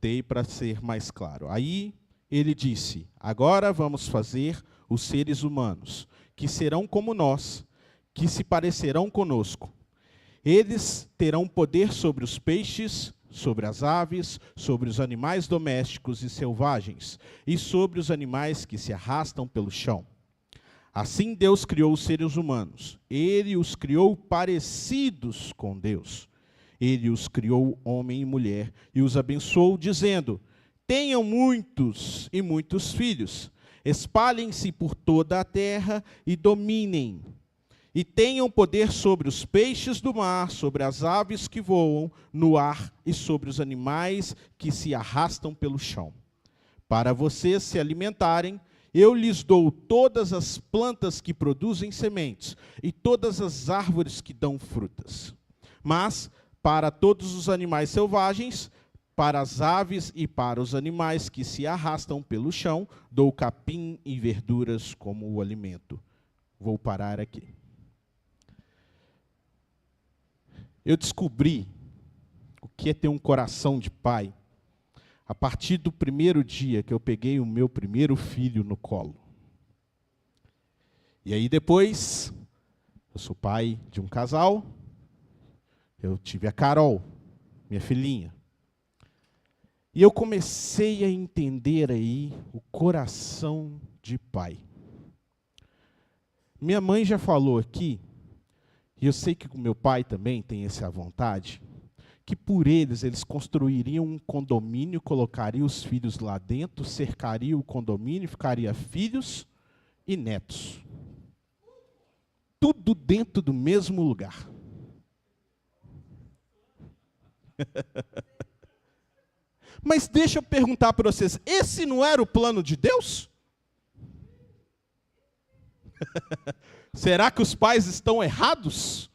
botei para ser mais claro. Aí ele disse: agora vamos fazer os seres humanos, que serão como nós, que se parecerão conosco. Eles terão poder sobre os peixes, sobre as aves, sobre os animais domésticos e selvagens, e sobre os animais que se arrastam pelo chão. Assim Deus criou os seres humanos. Ele os criou parecidos com Deus. Ele os criou homem e mulher, e os abençoou, dizendo: tenham muitos e muitos filhos, espalhem-se por toda a terra e dominem. E tenham poder sobre os peixes do mar, sobre as aves que voam no ar e sobre os animais que se arrastam pelo chão. Para vocês se alimentarem, eu lhes dou todas as plantas que produzem sementes e todas as árvores que dão frutas. Mas, para todos os animais selvagens, para as aves e para os animais que se arrastam pelo chão, dou capim e verduras como o alimento. Vou parar aqui. Eu descobri o que é ter um coração de pai a partir do primeiro dia que eu peguei o meu primeiro filho no colo. E aí depois, eu sou pai de um casal, eu tive a Carol, minha filhinha. E eu comecei a entender aí o coração de pai. Minha mãe já falou aqui, e eu sei que o meu pai também tem essa vontade, que por eles construiriam um condomínio, colocariam os filhos lá dentro, cercariam o condomínio, ficaria filhos e netos. Tudo dentro do mesmo lugar. Mas deixa eu perguntar para vocês, esse não era o plano de Deus? Será que os pais estão errados?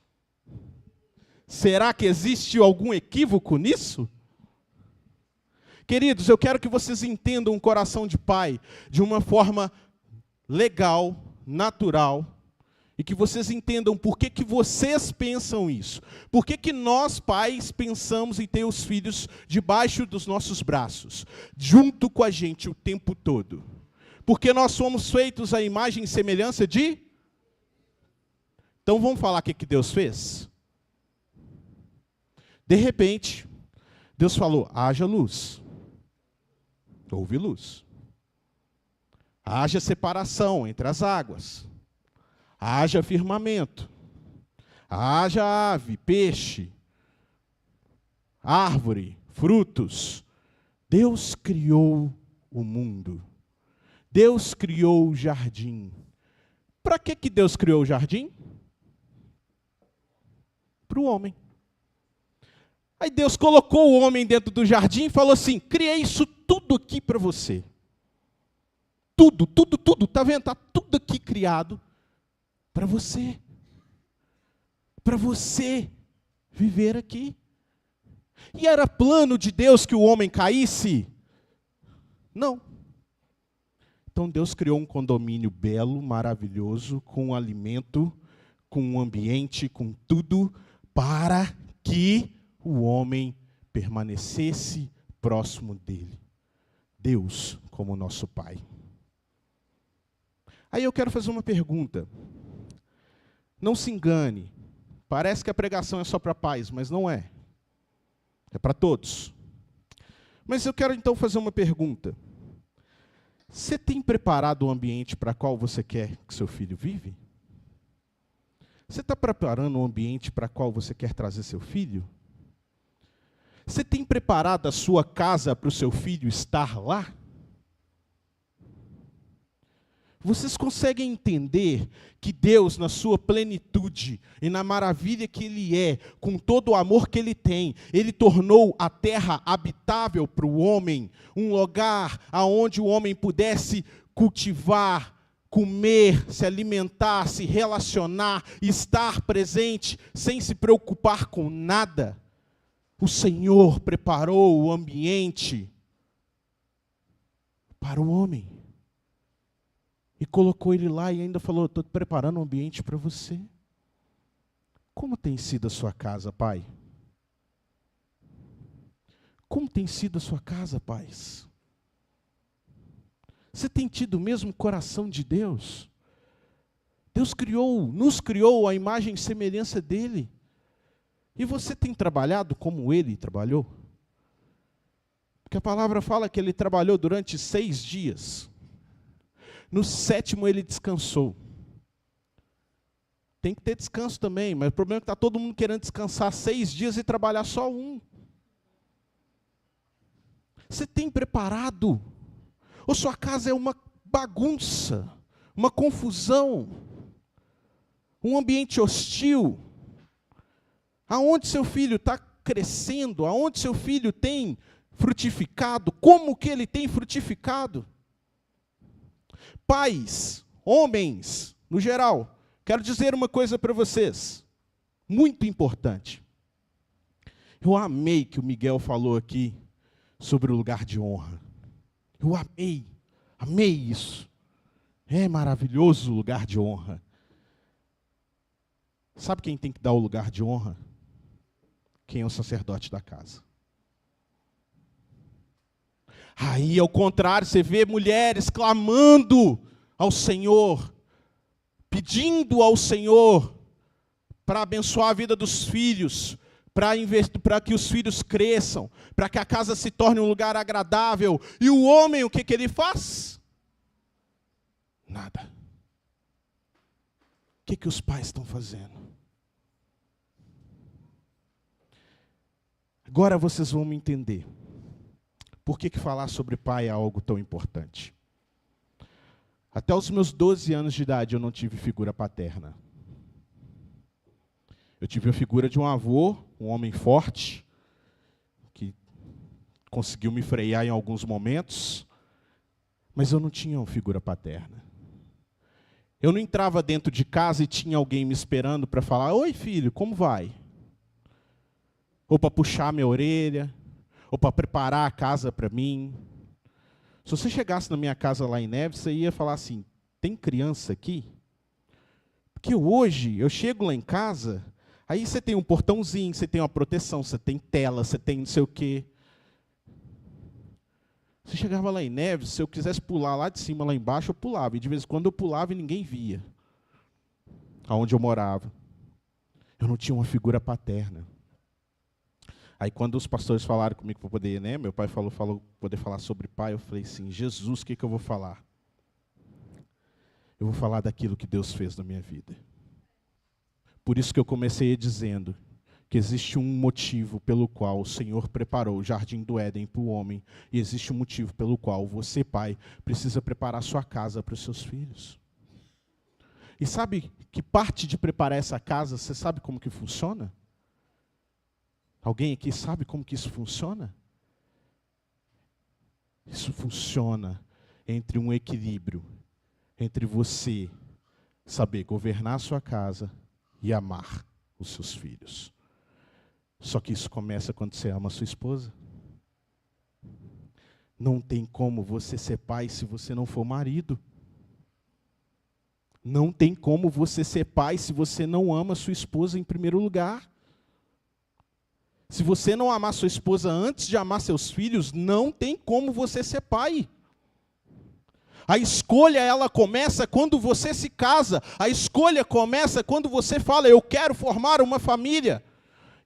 Será que existe algum equívoco nisso? Queridos, eu quero que vocês entendam o coração de pai de uma forma legal, natural, e que vocês entendam por que vocês pensam isso. Por que nós, pais, pensamos em ter os filhos debaixo dos nossos braços, junto com a gente o tempo todo. Porque nós somos feitos à imagem e semelhança de... Então vamos falar o que Deus fez? De repente, Deus falou: haja luz. Houve luz. Haja separação entre as águas. Haja firmamento. Haja ave, peixe, árvore, frutos. Deus criou o mundo. Deus criou o jardim. Para que Deus criou o jardim? Para o homem. Aí Deus colocou o homem dentro do jardim e falou assim: criei isso tudo aqui para você. Tudo, está vendo? Está tudo aqui criado para você. Para você viver aqui. E era plano de Deus que o homem caísse? Não. Então Deus criou um condomínio belo, maravilhoso, com alimento, com um ambiente, com tudo, para que o homem permanecesse próximo dele. Deus como nosso Pai. Aí eu quero fazer uma pergunta. Não se engane. Parece que a pregação é só para pais, mas não é. É para todos. Mas eu quero então fazer uma pergunta. Você tem preparado o ambiente para qual você quer que seu filho vive? Você está preparando o ambiente para qual você quer trazer seu filho? Você tem preparado a sua casa para o seu filho estar lá? Vocês conseguem entender que Deus, na sua plenitude e na maravilha que Ele é, com todo o amor que Ele tem, Ele tornou a terra habitável para o homem, um lugar onde o homem pudesse cultivar, comer, se alimentar, se relacionar, estar presente, sem se preocupar com nada. O Senhor preparou o ambiente para o homem. E colocou ele lá e ainda falou: estou preparando um ambiente para você. Como tem sido a sua casa, pai? Como tem sido a sua casa, pais? Você tem tido o mesmo coração de Deus? Deus nos criou à imagem e semelhança dele. E você tem trabalhado como ele trabalhou? Porque a palavra fala que ele trabalhou durante 6 dias. No 7º ele descansou. Tem que ter descanso também, mas o problema é que está todo mundo querendo descansar 6 dias e trabalhar só 1. Você tem preparado? Ou sua casa é uma bagunça, uma confusão, um ambiente hostil? Aonde seu filho está crescendo? Aonde seu filho tem frutificado? Como que ele tem frutificado? Pais, homens, no geral, quero dizer uma coisa para vocês, muito importante. Eu amei que o Miguel falou aqui sobre o lugar de honra. Eu amei isso. É maravilhoso o lugar de honra. Sabe quem tem que dar o lugar de honra? Quem é o sacerdote da casa. Aí, ao contrário, você vê mulheres clamando ao Senhor, pedindo ao Senhor para abençoar a vida dos filhos, para que os filhos cresçam, para que a casa se torne um lugar agradável. E o homem, o que ele faz? Nada. O que os pais estão fazendo? Agora vocês vão me entender. Por que falar sobre pai é algo tão importante? Até os meus 12 anos de idade eu não tive figura paterna. Eu tive a figura de um avô, um homem forte, que conseguiu me frear em alguns momentos, mas eu não tinha uma figura paterna. Eu não entrava dentro de casa e tinha alguém me esperando para falar: oi filho, como vai? Ou para puxar minha orelha, ou para preparar a casa para mim. Se você chegasse na minha casa lá em Neves, você ia falar assim: tem criança aqui? Porque hoje, eu chego lá em casa, aí você tem um portãozinho, você tem uma proteção, você tem tela, você tem não sei o quê. Você chegava lá em Neves, se eu quisesse pular lá de cima, lá embaixo, eu pulava. E de vez em quando eu pulava e ninguém via. Aonde eu morava. Eu não tinha uma figura paterna. Aí quando os pastores falaram comigo para poder, né, meu pai falou poder falar sobre pai, eu falei assim: Jesus, o que eu vou falar? Eu vou falar daquilo que Deus fez na minha vida. Por isso que eu comecei dizendo que existe um motivo pelo qual o Senhor preparou o jardim do Éden para o homem, e existe um motivo pelo qual você, pai, precisa preparar sua casa para os seus filhos. E sabe que parte de preparar essa casa, você sabe como que funciona? Alguém aqui sabe como que isso funciona? Isso funciona entre um equilíbrio, entre você saber governar a sua casa e amar os seus filhos. Só que isso começa quando você ama a sua esposa. Não tem como você ser pai se você não for marido. Não tem como você ser pai se você não ama a sua esposa em primeiro lugar. Se você não amar sua esposa antes de amar seus filhos, não tem como você ser pai. A escolha, ela começa quando você se casa. A escolha começa quando você fala: eu quero formar uma família.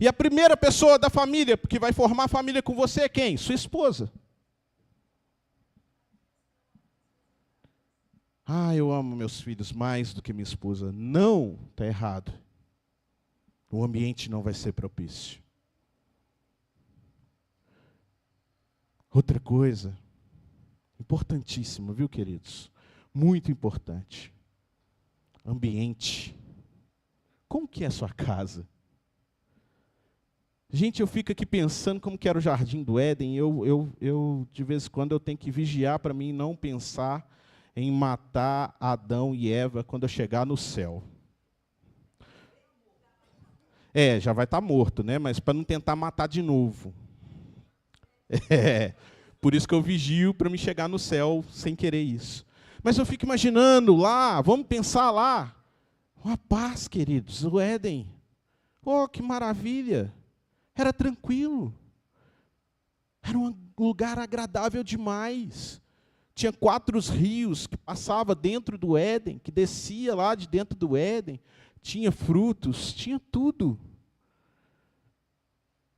E a primeira pessoa da família que vai formar a família com você é quem? Sua esposa. Ah, eu amo meus filhos mais do que minha esposa. Não, está errado. O ambiente não vai ser propício. Outra coisa, importantíssima, viu, queridos? Muito importante. Ambiente. Como que é a sua casa? Gente, eu fico aqui pensando como que era o jardim do Éden. Eu de vez em quando, eu tenho que vigiar para mim não pensar em matar Adão e Eva quando eu chegar no céu. Já vai estar morto, né? Mas para não tentar matar de novo. Por isso que eu vigio para me chegar no céu sem querer isso. Mas eu fico imaginando lá, vamos pensar lá. A paz, queridos, o Éden. Oh, que maravilha. Era tranquilo. Era um lugar agradável demais. Tinha 4 rios que passavam dentro do Éden, que descia lá de dentro do Éden. Tinha frutos, tinha tudo.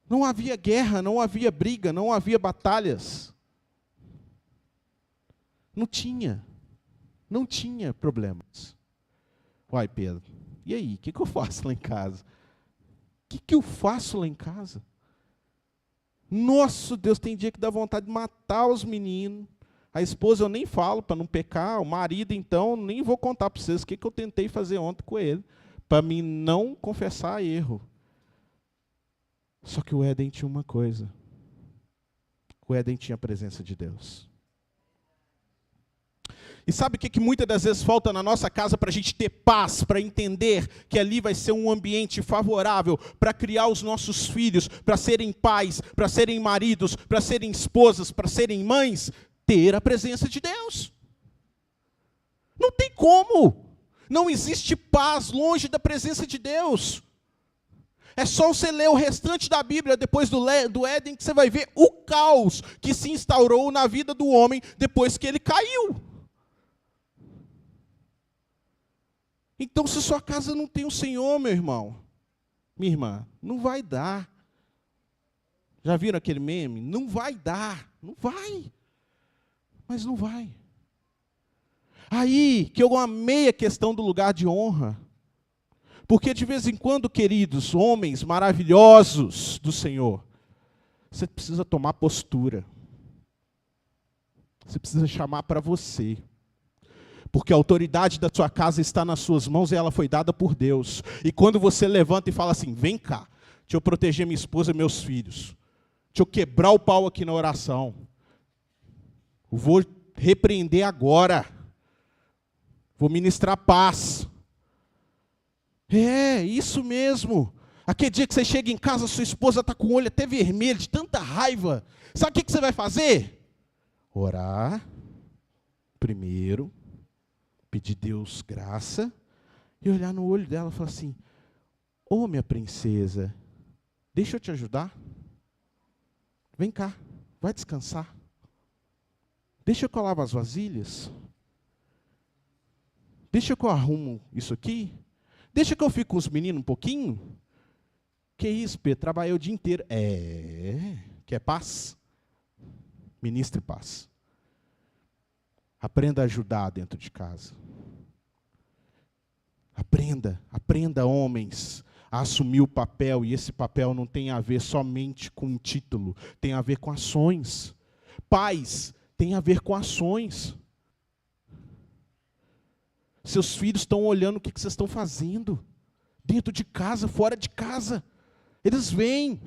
Não havia guerra, não havia briga, não havia batalhas. Não tinha problemas. Uai, Pedro, e aí, o que eu faço lá em casa? O que eu faço lá em casa? Nossa, Deus, tem dia que dá vontade de matar os meninos. A esposa eu nem falo para não pecar, o marido então, nem vou contar para vocês o que eu tentei fazer ontem com ele, para mim não confessar erro. Só que o Éden tinha uma coisa. O Éden tinha a presença de Deus. E sabe o que muitas das vezes falta na nossa casa para a gente ter paz, para entender que ali vai ser um ambiente favorável para criar os nossos filhos, para serem pais, para serem maridos, para serem esposas, para serem mães? Ter a presença de Deus. Não tem como. Não existe paz longe da presença de Deus. É só você ler o restante da Bíblia depois do Éden que você vai ver o caos que se instaurou na vida do homem depois que ele caiu. Então, se sua casa não tem o Senhor, meu irmão, minha irmã, não vai dar. Já viram aquele meme? Não vai dar. Não vai. Mas não vai. Aí que eu amei a questão do lugar de honra. Porque de vez em quando, queridos, homens maravilhosos do Senhor, você precisa tomar postura. Você precisa chamar para você. Porque a autoridade da sua casa está nas suas mãos e ela foi dada por Deus. E quando você levanta e fala assim, vem cá, deixa eu proteger minha esposa e meus filhos. Deixa eu quebrar o pau aqui na oração. Eu vou repreender agora. Vou ministrar paz. É, isso mesmo. Aquele dia que você chega em casa, sua esposa está com o olho até vermelho, de tanta raiva. Sabe o que você vai fazer? Orar. Primeiro. Pedir Deus graça. E olhar no olho dela e falar assim, ô minha princesa, deixa eu te ajudar. Vem cá, vai descansar. Deixa que eu lavo as vasilhas. Deixa que eu arrumo isso aqui. Deixa que eu fico com os meninos um pouquinho. Que isso, Pedro? Trabalhei o dia inteiro. Quer paz? Ministre paz. Aprenda a ajudar dentro de casa. Aprenda, homens, a assumir o papel. E esse papel não tem a ver somente com um título. Tem a ver com ações. Pais, tem a ver com ações. Seus filhos estão olhando o que vocês estão fazendo. Dentro de casa, fora de casa. Eles vêm.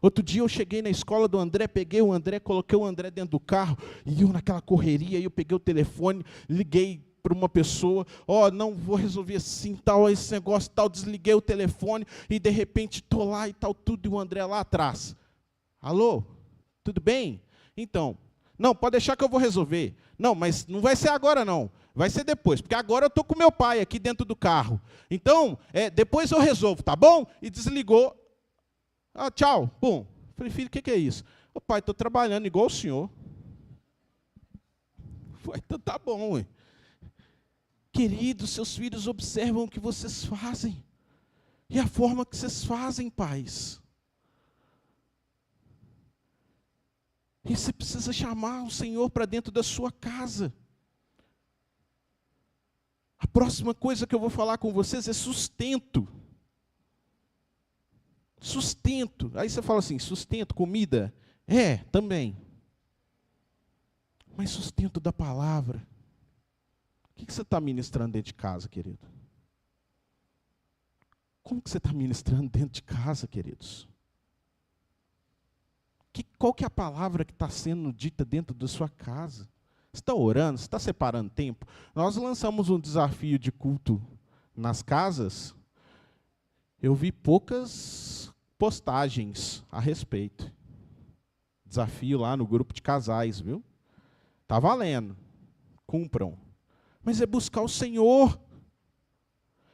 Outro dia eu cheguei na escola do André, peguei o André, coloquei o André dentro do carro, e eu naquela correria, eu peguei o telefone, liguei para uma pessoa, não vou resolver assim, tal, esse negócio, tal, desliguei o telefone, e de repente estou lá e tal, tudo, e o André lá atrás. Alô? Tudo bem? Então, não, pode deixar que eu vou resolver. Não, mas não vai ser agora não. Vai ser depois, porque agora eu estou com meu pai aqui dentro do carro. Então, depois eu resolvo, tá bom? E desligou. Tchau, pum. Falei, filho, o que é isso? Ô pai, estou trabalhando igual o senhor. Falei, então tá bom, ué. Queridos, seus filhos observam o que vocês fazem. E a forma que vocês fazem, pais. E você precisa chamar o Senhor para dentro da sua casa. A próxima coisa que eu vou falar com vocês é sustento. Sustento. Aí você fala assim, sustento, comida? Também. Mas sustento da palavra. O que você está ministrando dentro de casa, querido? Como que você está ministrando dentro de casa, queridos? Qual que é a palavra que está sendo dita dentro da sua casa? Você está orando? Você está separando tempo? Nós lançamos um desafio de culto nas casas. Eu vi poucas postagens a respeito. Desafio lá no grupo de casais, viu? Está valendo. Cumpram. Mas é buscar o Senhor.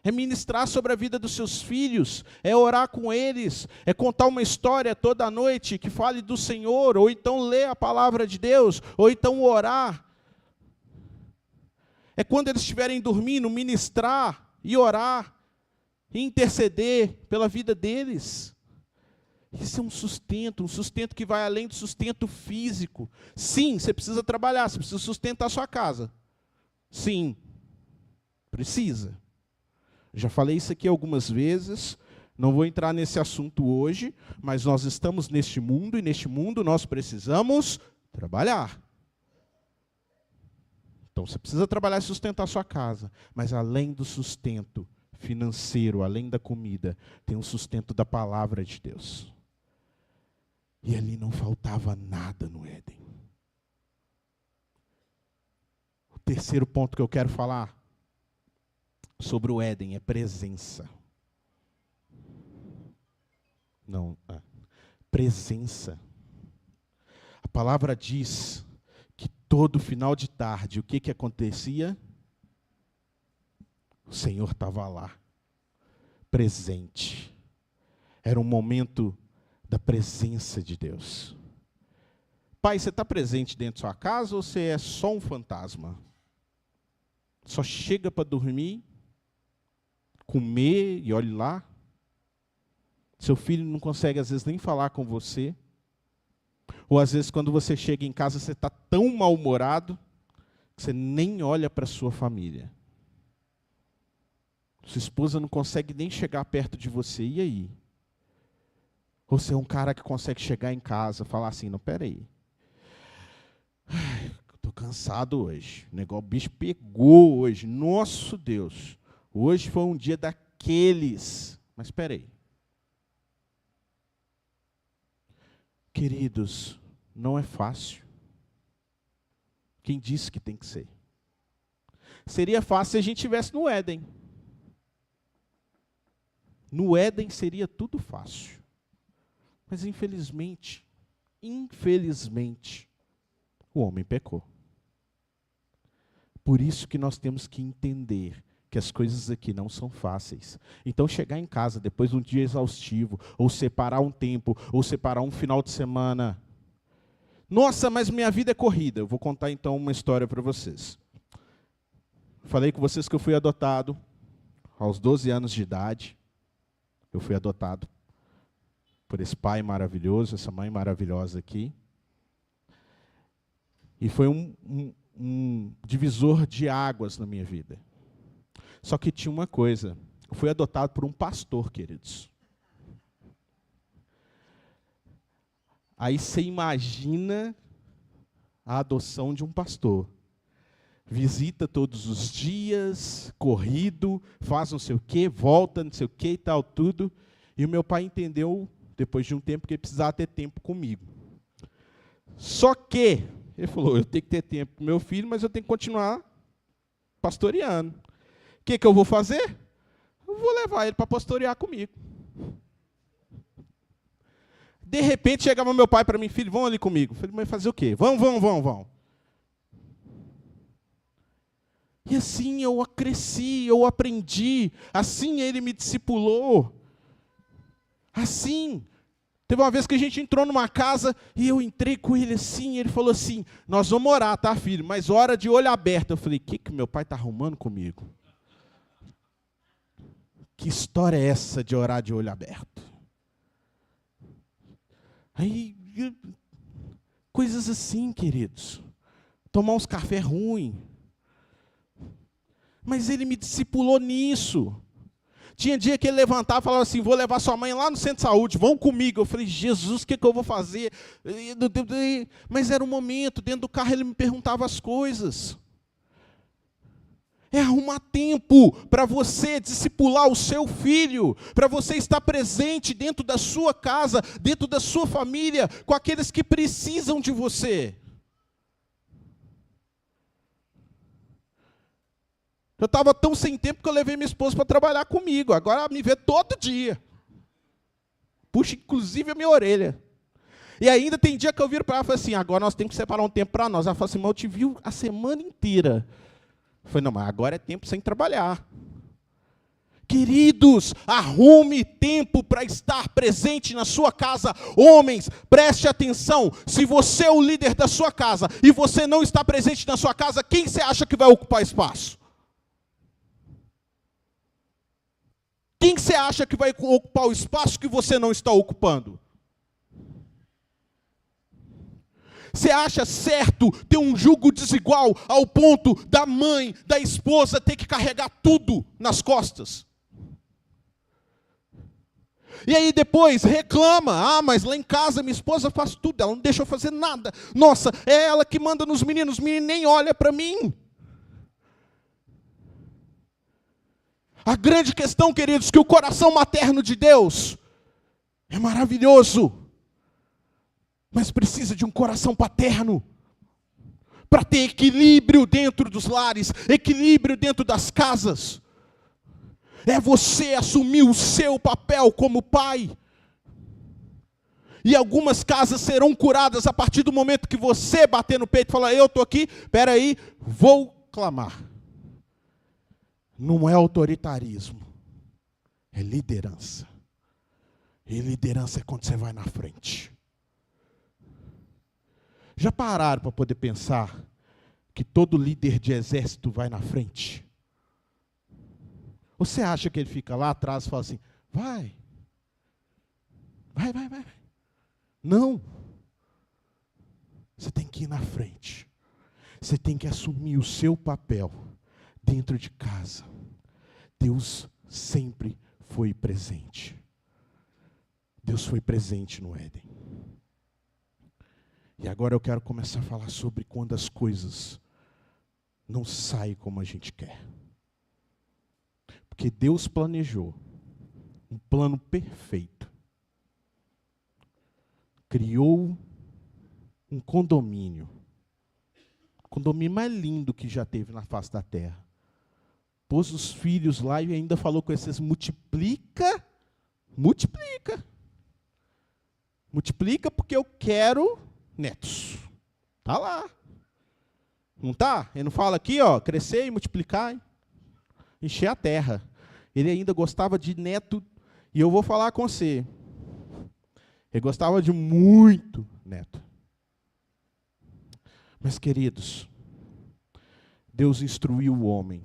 é ministrar sobre a vida dos seus filhos, é orar com eles, é contar uma história toda noite que fale do Senhor, ou então ler a palavra de Deus, ou então orar. É quando eles estiverem dormindo, ministrar e orar, e interceder pela vida deles. Isso é um sustento que vai além do sustento físico. Sim, você precisa trabalhar, você precisa sustentar a sua casa. Sim, precisa. Já falei isso aqui algumas vezes, não vou entrar nesse assunto hoje, mas nós estamos neste mundo, e neste mundo nós precisamos trabalhar. Então você precisa trabalhar e sustentar a sua casa, mas além do sustento financeiro, além da comida, tem um sustento da palavra de Deus. E ali não faltava nada no Éden. O terceiro ponto que eu quero falar sobre o Éden é presença. Presença. A palavra diz que todo final de tarde, o que acontecia? O Senhor estava lá, presente. Era um momento da presença de Deus. Pai, você está presente dentro da sua casa ou você é só um fantasma? Só chega para dormir, comer e olhe lá? Seu filho não consegue, às vezes, nem falar com você. Ou, às vezes, quando você chega em casa, você está tão mal-humorado que você nem olha para a sua família. Sua esposa não consegue nem chegar perto de você. E aí? Ou você é um cara que consegue chegar em casa e falar assim, não, peraí. Estou cansado hoje. O bicho pegou hoje. Nosso Deus. Hoje foi um dia daqueles. Mas espera aí. Queridos, não é fácil. Quem disse que tem que ser? Seria fácil se a gente estivesse no Éden. No Éden seria tudo fácil. Mas infelizmente, o homem pecou. Por isso que nós temos que entender que as coisas aqui não são fáceis. Então, chegar em casa depois de um dia exaustivo, ou separar um tempo, ou separar um final de semana. Nossa, mas minha vida é corrida. Eu vou contar então uma história para vocês. Falei com vocês que eu fui adotado aos 12 anos de idade. Eu fui adotado por esse pai maravilhoso, essa mãe maravilhosa aqui. E foi um divisor de águas na minha vida. Só que tinha uma coisa, eu fui adotado por um pastor, queridos. Aí você imagina a adoção de um pastor. Visita todos os dias, corrido, faz não sei o quê, volta não sei o quê e tal, tudo. E o meu pai entendeu, depois de um tempo, que ele precisava ter tempo comigo. Só que, ele falou, eu tenho que ter tempo com meu filho, mas eu tenho que continuar pastoreando. O que eu vou fazer? Eu vou levar ele para pastorear comigo. De repente, chegava meu pai para mim, filho, vão ali comigo. Eu falei, mas fazer o quê? Vão. E assim eu cresci, eu aprendi. Assim ele me discipulou. Assim. Teve uma vez que a gente entrou numa casa e eu entrei com ele assim, ele falou assim, nós vamos orar, tá, filho? Mas ora de olho aberto. Eu falei, o que meu pai está arrumando comigo? Que história é essa de orar de olho aberto? Aí, coisas assim, queridos. Tomar uns café ruim. Mas ele me discipulou nisso. Tinha dia que ele levantava e falava assim, vou levar sua mãe lá no centro de saúde, vão comigo. Eu falei, Jesus, o que eu vou fazer? Mas era um momento, dentro do carro ele me perguntava as coisas. É arrumar tempo para você discipular o seu filho, para você estar presente dentro da sua casa, dentro da sua família, com aqueles que precisam de você. Eu estava tão sem tempo que eu levei minha esposa para trabalhar comigo, agora ela me vê todo dia. Puxa, inclusive, a minha orelha. E ainda tem dia que eu viro para ela e falo assim, agora nós temos que separar um tempo para nós. Ela fala assim, mas eu te vi a semana inteira. Eu falei, não, mas agora é tempo sem trabalhar. Queridos, arrume tempo para estar presente na sua casa. Homens, preste atenção. Se você é o líder da sua casa e você não está presente na sua casa, quem você acha que vai ocupar espaço? Quem você acha que vai ocupar o espaço que você não está ocupando? Você acha certo ter um jugo desigual ao ponto da mãe, da esposa ter que carregar tudo nas costas? E aí depois reclama, mas lá em casa minha esposa faz tudo, ela não deixa eu fazer nada. Nossa, é ela que manda nos meninos, os meninos nem olham para mim. A grande questão, queridos, que o coração materno de Deus é maravilhoso, mas precisa de um coração paterno para ter equilíbrio dentro dos lares, equilíbrio dentro das casas. É você assumir o seu papel como pai. E algumas casas serão curadas a partir do momento que você bater no peito e falar, eu estou aqui, espera aí, vou clamar. Não é autoritarismo, é liderança. E liderança é quando você vai na frente. Já pararam para poder pensar que todo líder de exército vai na frente? Você acha que ele fica lá atrás e fala assim, vai. Não. Você tem que ir na frente. Você tem que assumir o seu papel dentro de casa. Deus sempre foi presente. Deus foi presente no Éden. E agora eu quero começar a falar sobre quando as coisas não saem como a gente quer. Porque Deus planejou um plano perfeito. Criou um condomínio. O condomínio mais lindo que já teve na face da terra. Pôs os filhos lá e ainda falou com esses, multiplica. Multiplica porque eu quero netos. Está lá. Não está? Ele não fala aqui, ó, crescer e multiplicar, hein? Encher a terra. Ele ainda gostava de neto, e eu vou falar com você. Ele gostava de muito neto. Mas, queridos, Deus instruiu o homem.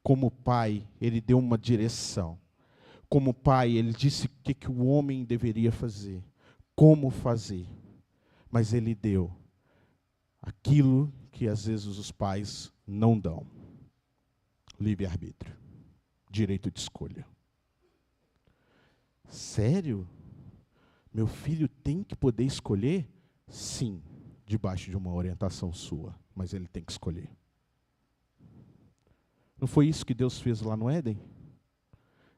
Como pai, ele deu uma direção. Como pai, ele disse o que o homem deveria fazer. Como fazer. Mas ele deu aquilo que às vezes os pais não dão. Livre-arbítrio. Direito de escolha. Sério? Meu filho tem que poder escolher? Sim, debaixo de uma orientação sua, mas ele tem que escolher. Não foi isso que Deus fez lá no Éden?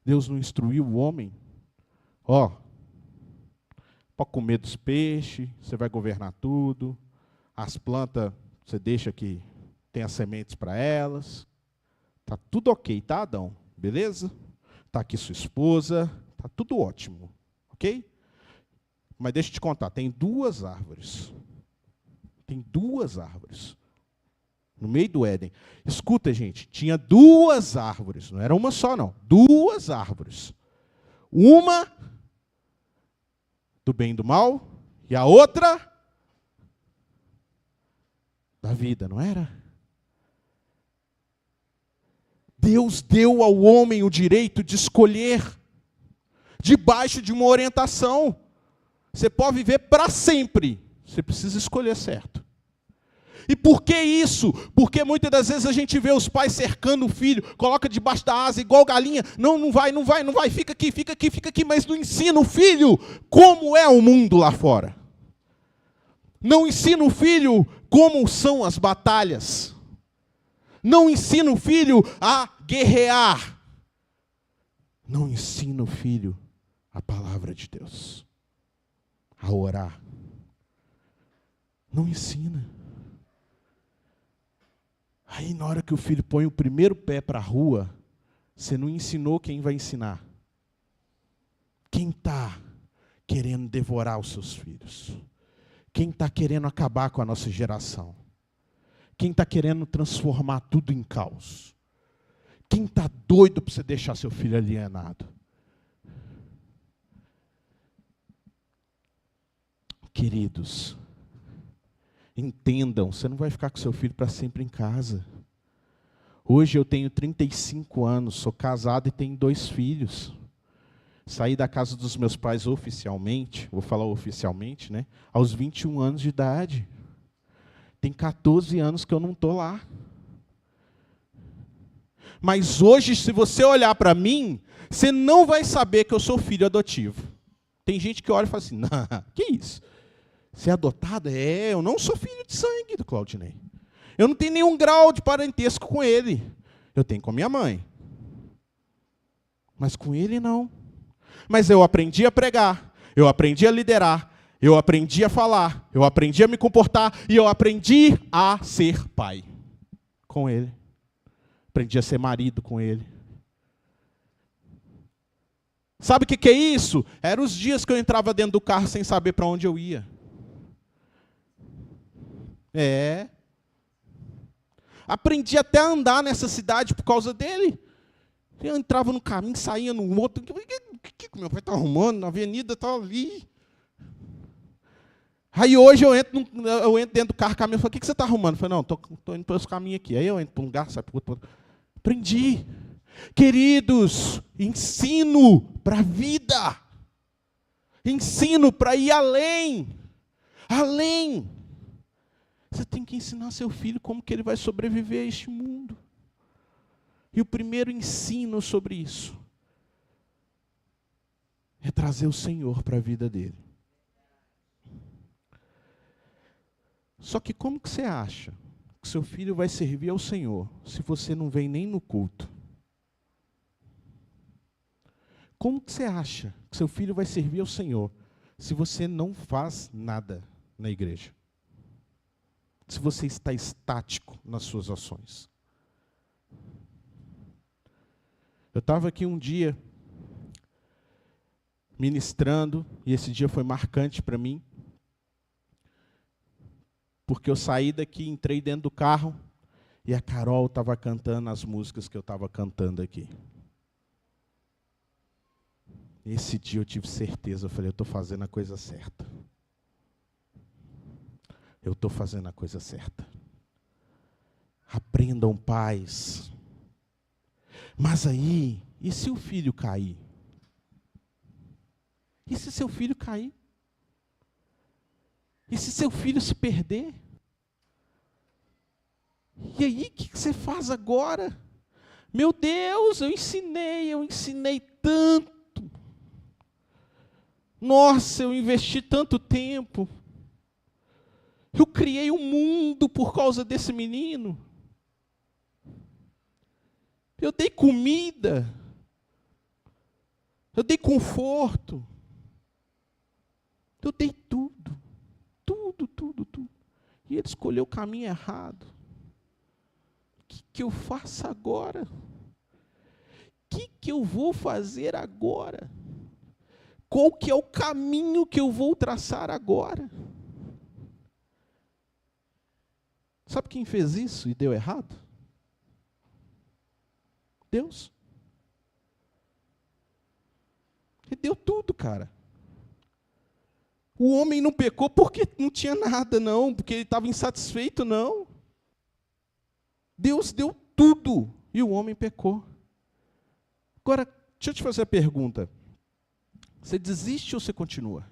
Deus não instruiu o homem? Ó, pode comer dos peixes, você vai governar tudo, as plantas você deixa que tem as sementes para elas. Tá tudo ok, tá, Adão? Beleza? Tá aqui sua esposa, tá tudo ótimo, ok? Mas deixa eu te contar, tem duas árvores. Tem duas árvores. No meio do Éden. Escuta, gente, tinha duas árvores, não era uma só, não. Duas árvores. Uma do bem e do mal, e a outra da vida, não era? Deus deu ao homem o direito de escolher, debaixo de uma orientação. Você pode viver para sempre, você precisa escolher certo. E por que isso? Porque muitas das vezes a gente vê os pais cercando o filho, coloca debaixo da asa igual galinha, não vai, fica aqui, mas não ensina o filho como é o mundo lá fora. Não ensina o filho como são as batalhas. Não ensina o filho a guerrear. Não ensina o filho a palavra de Deus, a orar. Não ensina. Aí na hora que o filho põe o primeiro pé para a rua, você não ensinou, quem vai ensinar? Quem está querendo devorar os seus filhos? Quem está querendo acabar com a nossa geração? Quem está querendo transformar tudo em caos? Quem está doido para você deixar seu filho alienado? Queridos, entendam, você não vai ficar com seu filho para sempre em casa. Hoje eu tenho 35 anos, sou casado e tenho 2 filhos. Saí da casa dos meus pais oficialmente, vou falar oficialmente, né? Aos 21 anos de idade. Tem 14 anos que eu não estou lá. Mas hoje, se você olhar para mim, você não vai saber que eu sou filho adotivo. Tem gente que olha e fala assim, não, que isso? Você é adotado? É, eu não sou filho de sangue do Claudinei. Eu não tenho nenhum grau de parentesco com ele. Eu tenho com a minha mãe. Mas com ele não. Mas eu aprendi a pregar, eu aprendi a liderar, eu aprendi a falar, eu aprendi a me comportar e eu aprendi a ser pai com ele. Aprendi a ser marido com ele. Sabe o que é isso? Eram os dias que eu entrava dentro do carro sem saber para onde eu ia. Aprendi até a andar nessa cidade por causa dele. Eu entrava no caminho, saía no outro. O que meu pai está arrumando? Na avenida está ali. Aí hoje eu entro dentro do carro, caminho, eu falo, o que você está arrumando? Eu falei, não, estou indo para esse caminho aqui. Aí eu entro para um lugar, saio para o outro. Aprendi. Queridos, ensino para a vida. Ensino para ir além. Além. Você tem que ensinar seu filho como que ele vai sobreviver a este mundo. E o primeiro ensino sobre isso é trazer o Senhor para a vida dele. Só que como que você acha que seu filho vai servir ao Senhor se você não vem nem no culto? Como que você acha que seu filho vai servir ao Senhor se você não faz nada na igreja? Se você está estático nas suas ações? Eu estava aqui um dia ministrando, e esse dia foi marcante para mim, porque eu saí daqui, entrei dentro do carro, e a Carol estava cantando as músicas que eu estava cantando aqui. Esse dia eu tive certeza, eu falei, eu estou fazendo a coisa certa. Eu estou fazendo a coisa certa. Aprendam, pais. Mas aí, e se o filho cair? E se seu filho cair? E se seu filho se perder? E aí, o que você faz agora? Meu Deus, eu ensinei tanto. Nossa, eu investi tanto tempo. Eu criei um mundo por causa desse menino. Eu dei comida. Eu dei conforto. Eu dei tudo. Tudo. E ele escolheu o caminho errado. O que eu faço agora? O que eu vou fazer agora? Qual que é o caminho que eu vou traçar agora? Sabe quem fez isso e deu errado? Deus. Ele deu tudo, cara. O homem não pecou porque não tinha nada, não. Porque ele estava insatisfeito, não. Deus deu tudo e o homem pecou. Agora, deixa eu te fazer a pergunta. Você desiste ou você continua?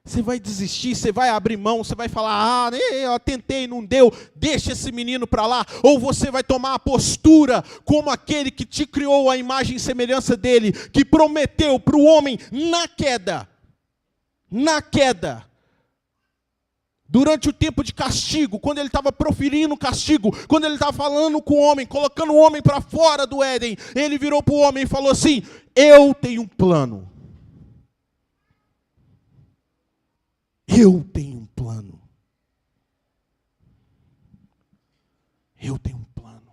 Você vai desistir, você vai abrir mão, você vai falar, eu tentei, não deu, deixa esse menino para lá. Ou você vai tomar a postura como aquele que te criou a imagem e semelhança dele, que prometeu para o homem na queda, durante o tempo de castigo, quando ele estava proferindo castigo, quando ele estava falando com o homem, colocando o homem para fora do Éden, ele virou para o homem e falou assim, eu tenho um plano. Eu tenho um plano. Eu tenho um plano.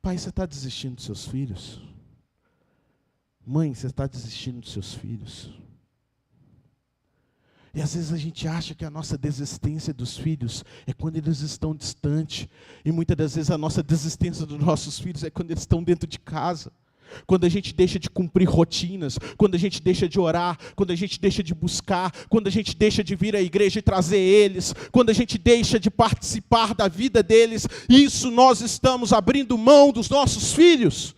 Pai, você está desistindo dos seus filhos? Mãe, você está desistindo dos seus filhos? E às vezes a gente acha que a nossa desistência dos filhos é quando eles estão distantes. E muitas das vezes a nossa desistência dos nossos filhos é quando eles estão dentro de casa. Quando a gente deixa de cumprir rotinas, quando a gente deixa de orar, quando a gente deixa de buscar, quando a gente deixa de vir à igreja e trazer eles, quando a gente deixa de participar da vida deles, isso nós estamos abrindo mão dos nossos filhos.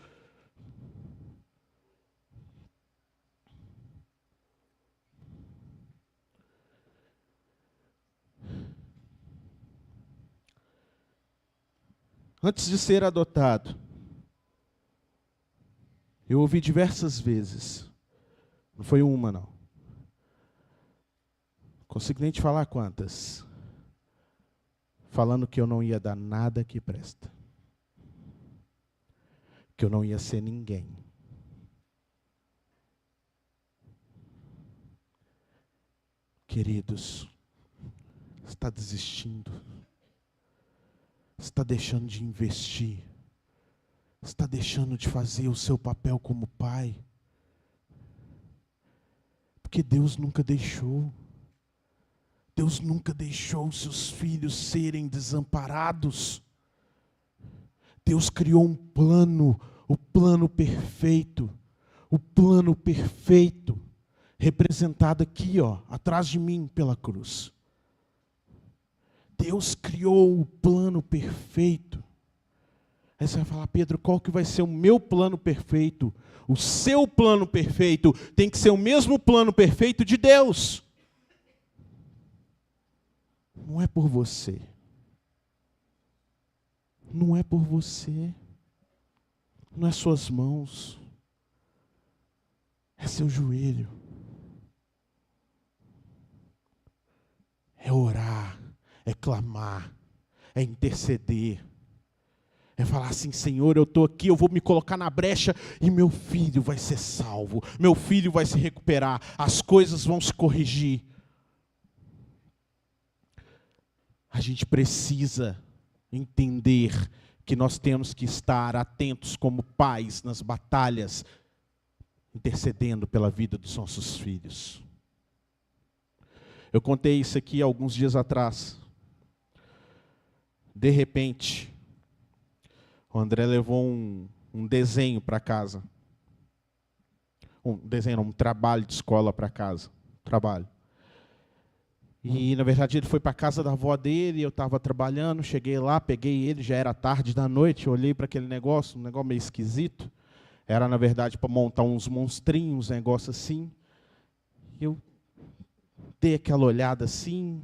Antes de ser adotado, eu ouvi diversas vezes, não foi uma não, consigo nem te falar quantas, falando que eu não ia dar nada que presta, que eu não ia ser ninguém. Queridos, você está desistindo, você está deixando de investir, você está deixando de fazer o seu papel como pai, porque Deus nunca deixou os seus filhos serem desamparados. Deus criou um plano, o plano perfeito, representado aqui, atrás de mim pela cruz. Deus criou o plano perfeito. Aí você vai falar, Pedro, qual que vai ser o meu plano perfeito? O seu plano perfeito tem que ser o mesmo plano perfeito de Deus. Não é por você. Não é por você. Não é suas mãos. É seu joelho. É orar, é clamar, é interceder. É falar assim, Senhor, eu estou aqui, eu vou me colocar na brecha e meu filho vai ser salvo. Meu filho vai se recuperar, as coisas vão se corrigir. A gente precisa entender que nós temos que estar atentos como pais nas batalhas, intercedendo pela vida dos nossos filhos. Eu contei isso aqui alguns dias atrás. De repente, o André levou um desenho para casa. Um trabalho de escola para casa. Trabalho. E, na verdade, ele foi para a casa da avó dele, eu estava trabalhando, cheguei lá, peguei ele, já era tarde da noite, olhei para aquele negócio, um negócio meio esquisito. Era, na verdade, para montar uns monstrinhos, um negócio assim. Eu dei aquela olhada assim,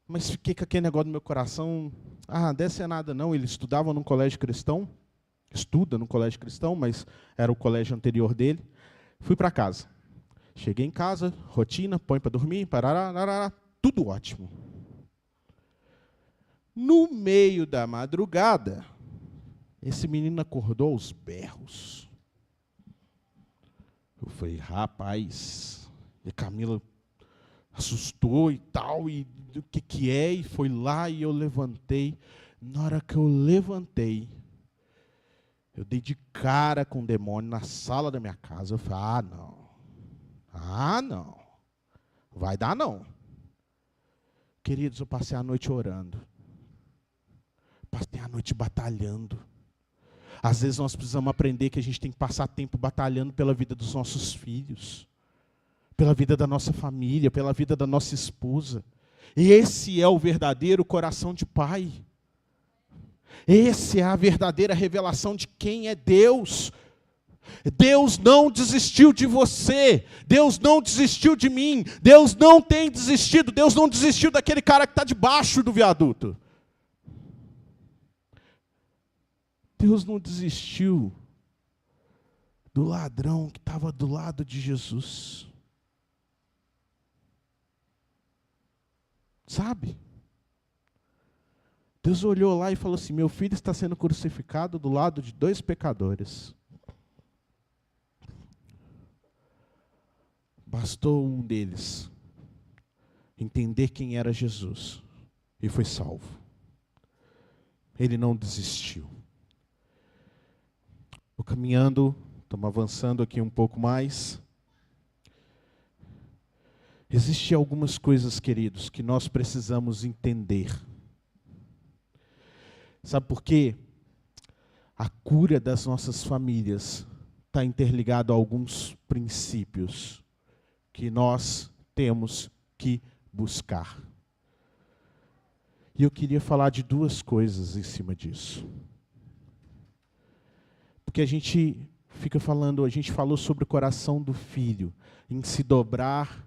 mas fiquei com aquele negócio no meu coração. Não deve ser nada não, ele estudava num colégio cristão, estuda no colégio cristão, mas era o colégio anterior dele. Fui para casa. Cheguei em casa, rotina, põe para dormir, parará, tudo ótimo. No meio da madrugada, esse menino acordou aos berros. Eu falei, rapaz, e Camila assustou e tal, e o que é? E foi lá e eu levantei. Na hora que eu levantei, eu dei de cara com o demônio na sala da minha casa. Eu falei, não, vai dar não. Queridos, eu passei a noite orando. Passei a noite batalhando. Às vezes nós precisamos aprender que a gente tem que passar tempo batalhando pela vida dos nossos filhos, pela vida da nossa família, pela vida da nossa esposa. Esse é o verdadeiro coração de pai. Essa é a verdadeira revelação de quem é Deus. Deus não desistiu de você, Deus não desistiu de mim, Deus não tem desistido, Deus não desistiu daquele cara que está debaixo do viaduto. Deus não desistiu do ladrão que estava do lado de Jesus. Sabe? Deus olhou lá e falou assim, meu filho está sendo crucificado do lado de 2 pecadores. Bastou um deles entender quem era Jesus e foi salvo. Ele não desistiu. Vou caminhando, estamos avançando aqui um pouco mais. Existem algumas coisas, queridos, que nós precisamos entender. Sabe por quê? A cura das nossas famílias está interligada a alguns princípios que nós temos que buscar. E eu queria falar de duas coisas em cima disso. Porque a gente falou sobre o coração do filho, em se dobrar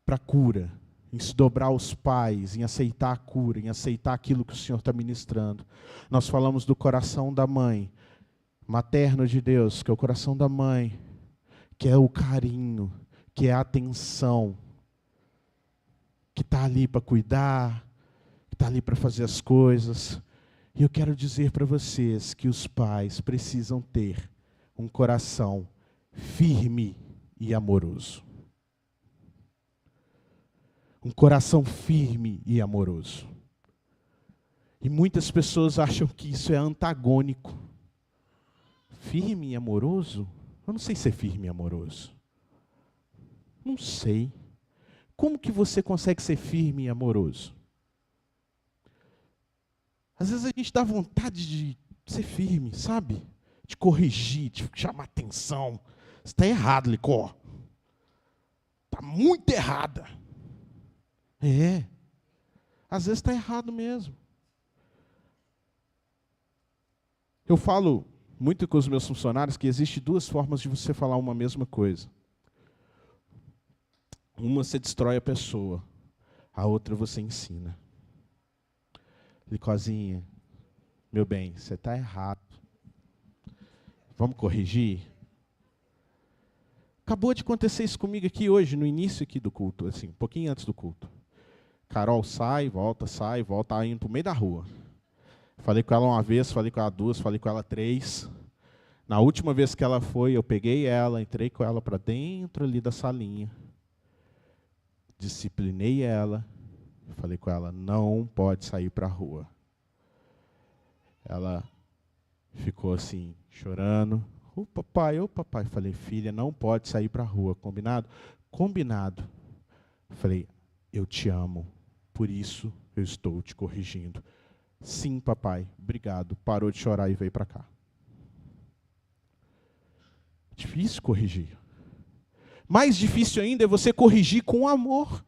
para a cura, em se dobrar aos pais, em aceitar a cura, em aceitar aquilo que o Senhor está ministrando. Nós falamos do coração da mãe, materno de Deus, que é o coração da mãe, que é o carinho, que é a atenção, que está ali para cuidar, que está ali para fazer as coisas. E eu quero dizer para vocês que os pais precisam ter um coração firme e amoroso. Um coração firme e amoroso. E muitas pessoas acham que isso é antagônico. Firme e amoroso? Eu não sei ser firme e amoroso. Não sei. Como que você consegue ser firme e amoroso? Às vezes a gente dá vontade de ser firme, sabe? De corrigir, de chamar atenção. Você está errado, Licó. Está muito errada. É. Às vezes está errado mesmo. Eu falo muito com os meus funcionários que existem duas formas de você falar uma mesma coisa. Uma você destrói a pessoa, a outra você ensina. Licozinha, meu bem, você está errado. Vamos corrigir? Acabou de acontecer isso comigo aqui hoje, no início aqui do culto, assim, um pouquinho antes do culto. Carol sai, volta, indo para o meio da rua. Falei com ela uma vez, falei com ela duas, falei com ela três. Na última vez que ela foi, eu peguei ela, entrei com ela para dentro ali da salinha. Disciplinei ela. Falei com ela, não pode sair para a rua. Ela ficou assim, chorando. Ô papai. Falei, filha, não pode sair para a rua, combinado? Combinado. Falei, eu te amo, por isso eu estou te corrigindo. Sim, papai, obrigado. Parou de chorar e veio para cá. Difícil corrigir. Mais difícil ainda é você corrigir com amor.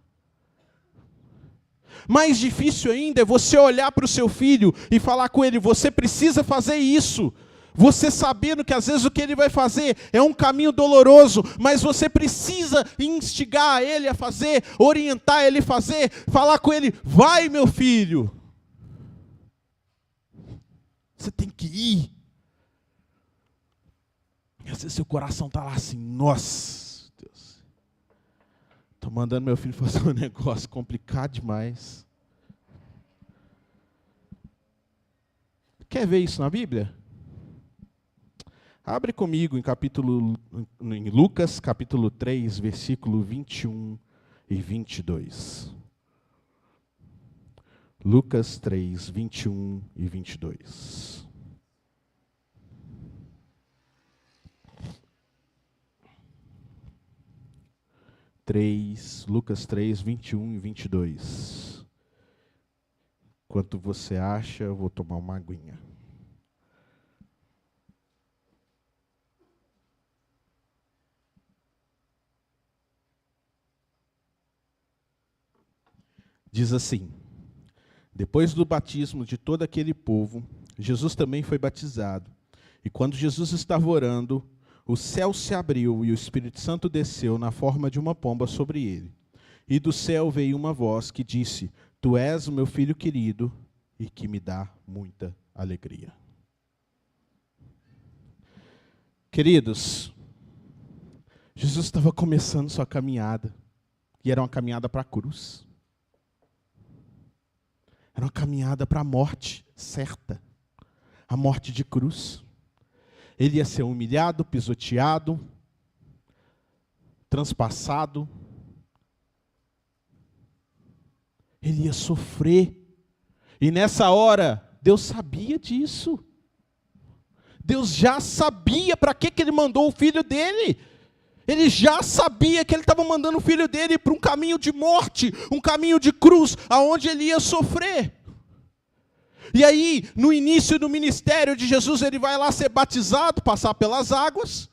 Mais difícil ainda é você olhar para o seu filho e falar com ele, você precisa fazer isso. Você sabendo que às vezes o que ele vai fazer é um caminho doloroso, mas você precisa instigar ele a fazer, orientar ele a fazer, falar com ele, vai meu filho. Você tem que ir. E às vezes seu coração está lá assim, nossa, Deus. Estou mandando meu filho fazer um negócio complicado demais. Quer ver isso na Bíblia? Abre comigo em Lucas, capítulo 3, versículo 21 e 22. Lucas 3, 21 e 22. Lucas 3, 21 e 22. Enquanto você acha, eu vou tomar uma aguinha. Diz assim, depois do batismo de todo aquele povo, Jesus também foi batizado. E quando Jesus estava orando, o céu se abriu e o Espírito Santo desceu na forma de uma pomba sobre ele. E do céu veio uma voz que disse, tu és o meu filho querido e que me dá muita alegria. Queridos, Jesus estava começando sua caminhada. E era uma caminhada para a cruz. Era uma caminhada para a morte certa. A morte de cruz. Ele ia ser humilhado, pisoteado, transpassado. Ele ia sofrer. E nessa hora, Deus sabia disso. Deus já sabia para que ele mandou o filho dele. Ele já sabia que ele estava mandando o filho dele para um caminho de morte, um caminho de cruz, aonde ele ia sofrer. E aí, no início do ministério de Jesus, ele vai lá ser batizado, passar pelas águas.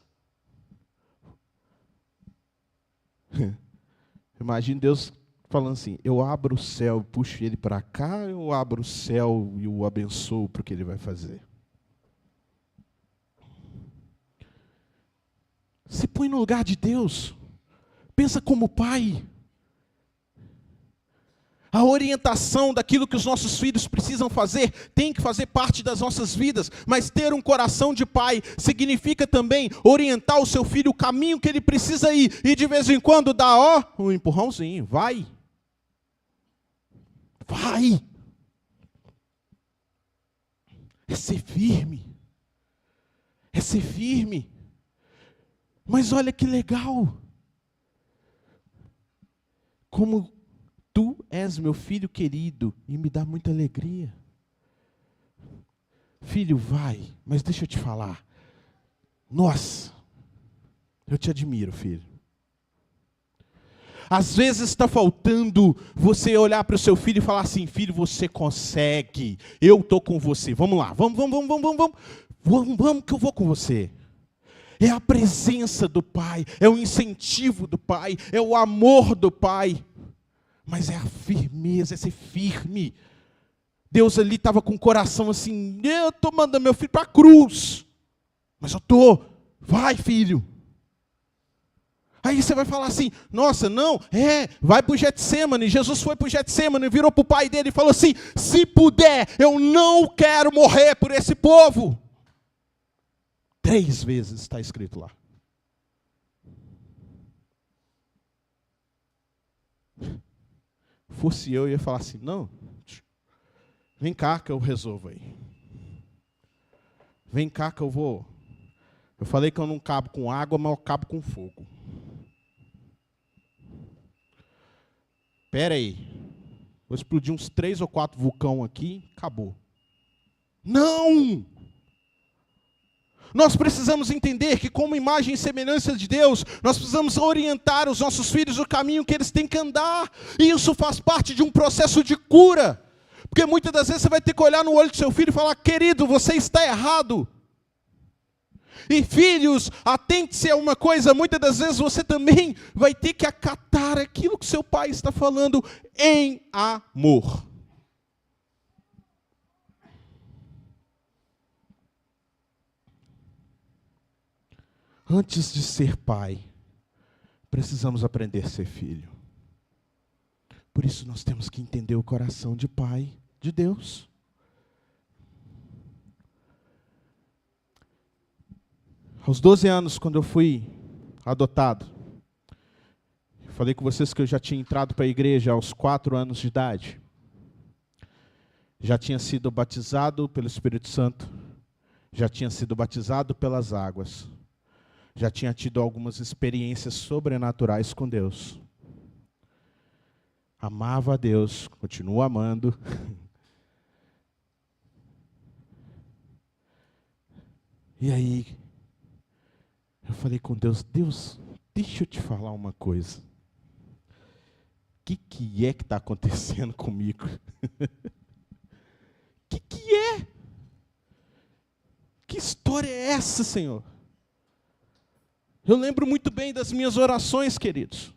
Imagine Deus falando assim, eu abro o céu e puxo ele para cá, eu abro o céu e o abençoo para o que ele vai fazer. Se põe no lugar de Deus. Pensa como pai. A orientação daquilo que os nossos filhos precisam fazer tem que fazer parte das nossas vidas. Mas ter um coração de pai significa também orientar o seu filho o caminho que ele precisa ir. E de vez em quando dar, um empurrãozinho. Vai. Vai. É ser firme. É ser firme. Mas olha que legal. Como tu és meu filho querido e me dá muita alegria. Filho, vai, mas deixa eu te falar. Nossa, eu te admiro, filho. Às vezes está faltando você olhar para o seu filho e falar assim, filho, você consegue, eu estou com você, vamos lá, vamos que eu vou com você. É a presença do pai, é o incentivo do pai, é o amor do pai. Mas é a firmeza, é ser firme. Deus ali estava com o coração assim, eu estou mandando meu filho para a cruz. Mas eu estou, vai filho. Aí você vai falar assim, nossa, não, vai para o Getsêmani. Jesus foi para o Getsêmani, virou para o pai dele e falou assim, se puder, eu não quero morrer por esse povo. 3 vezes está escrito lá. Fosse eu ia falar assim, não, vem cá que eu resolvo aí. Vem cá que eu vou. Eu falei que eu não cabo com água, mas eu cabo com fogo. Espera aí. Vou explodir uns 3 ou 4 vulcões aqui, acabou. Não! Nós precisamos entender que, como imagem e semelhança de Deus, nós precisamos orientar os nossos filhos no caminho que eles têm que andar. E isso faz parte de um processo de cura. Porque muitas das vezes você vai ter que olhar no olho do seu filho e falar, querido, você está errado. E filhos, atente-se a uma coisa, muitas das vezes você também vai ter que acatar aquilo que seu pai está falando em amor. Antes de ser pai, precisamos aprender a ser filho. Por isso nós temos que entender o coração de pai de Deus. Aos 12 anos, quando eu fui adotado, eu falei com vocês que eu já tinha entrado para a igreja aos 4 anos de idade. Já tinha sido batizado pelo Espírito Santo. Já tinha sido batizado pelas águas. Já tinha tido algumas experiências sobrenaturais com Deus. Amava a Deus, continuo amando. E aí, eu falei com Deus, Deus, deixa eu te falar uma coisa. O que é que está acontecendo comigo? O que é? Que história é essa, Senhor? Eu lembro muito bem das minhas orações, queridos.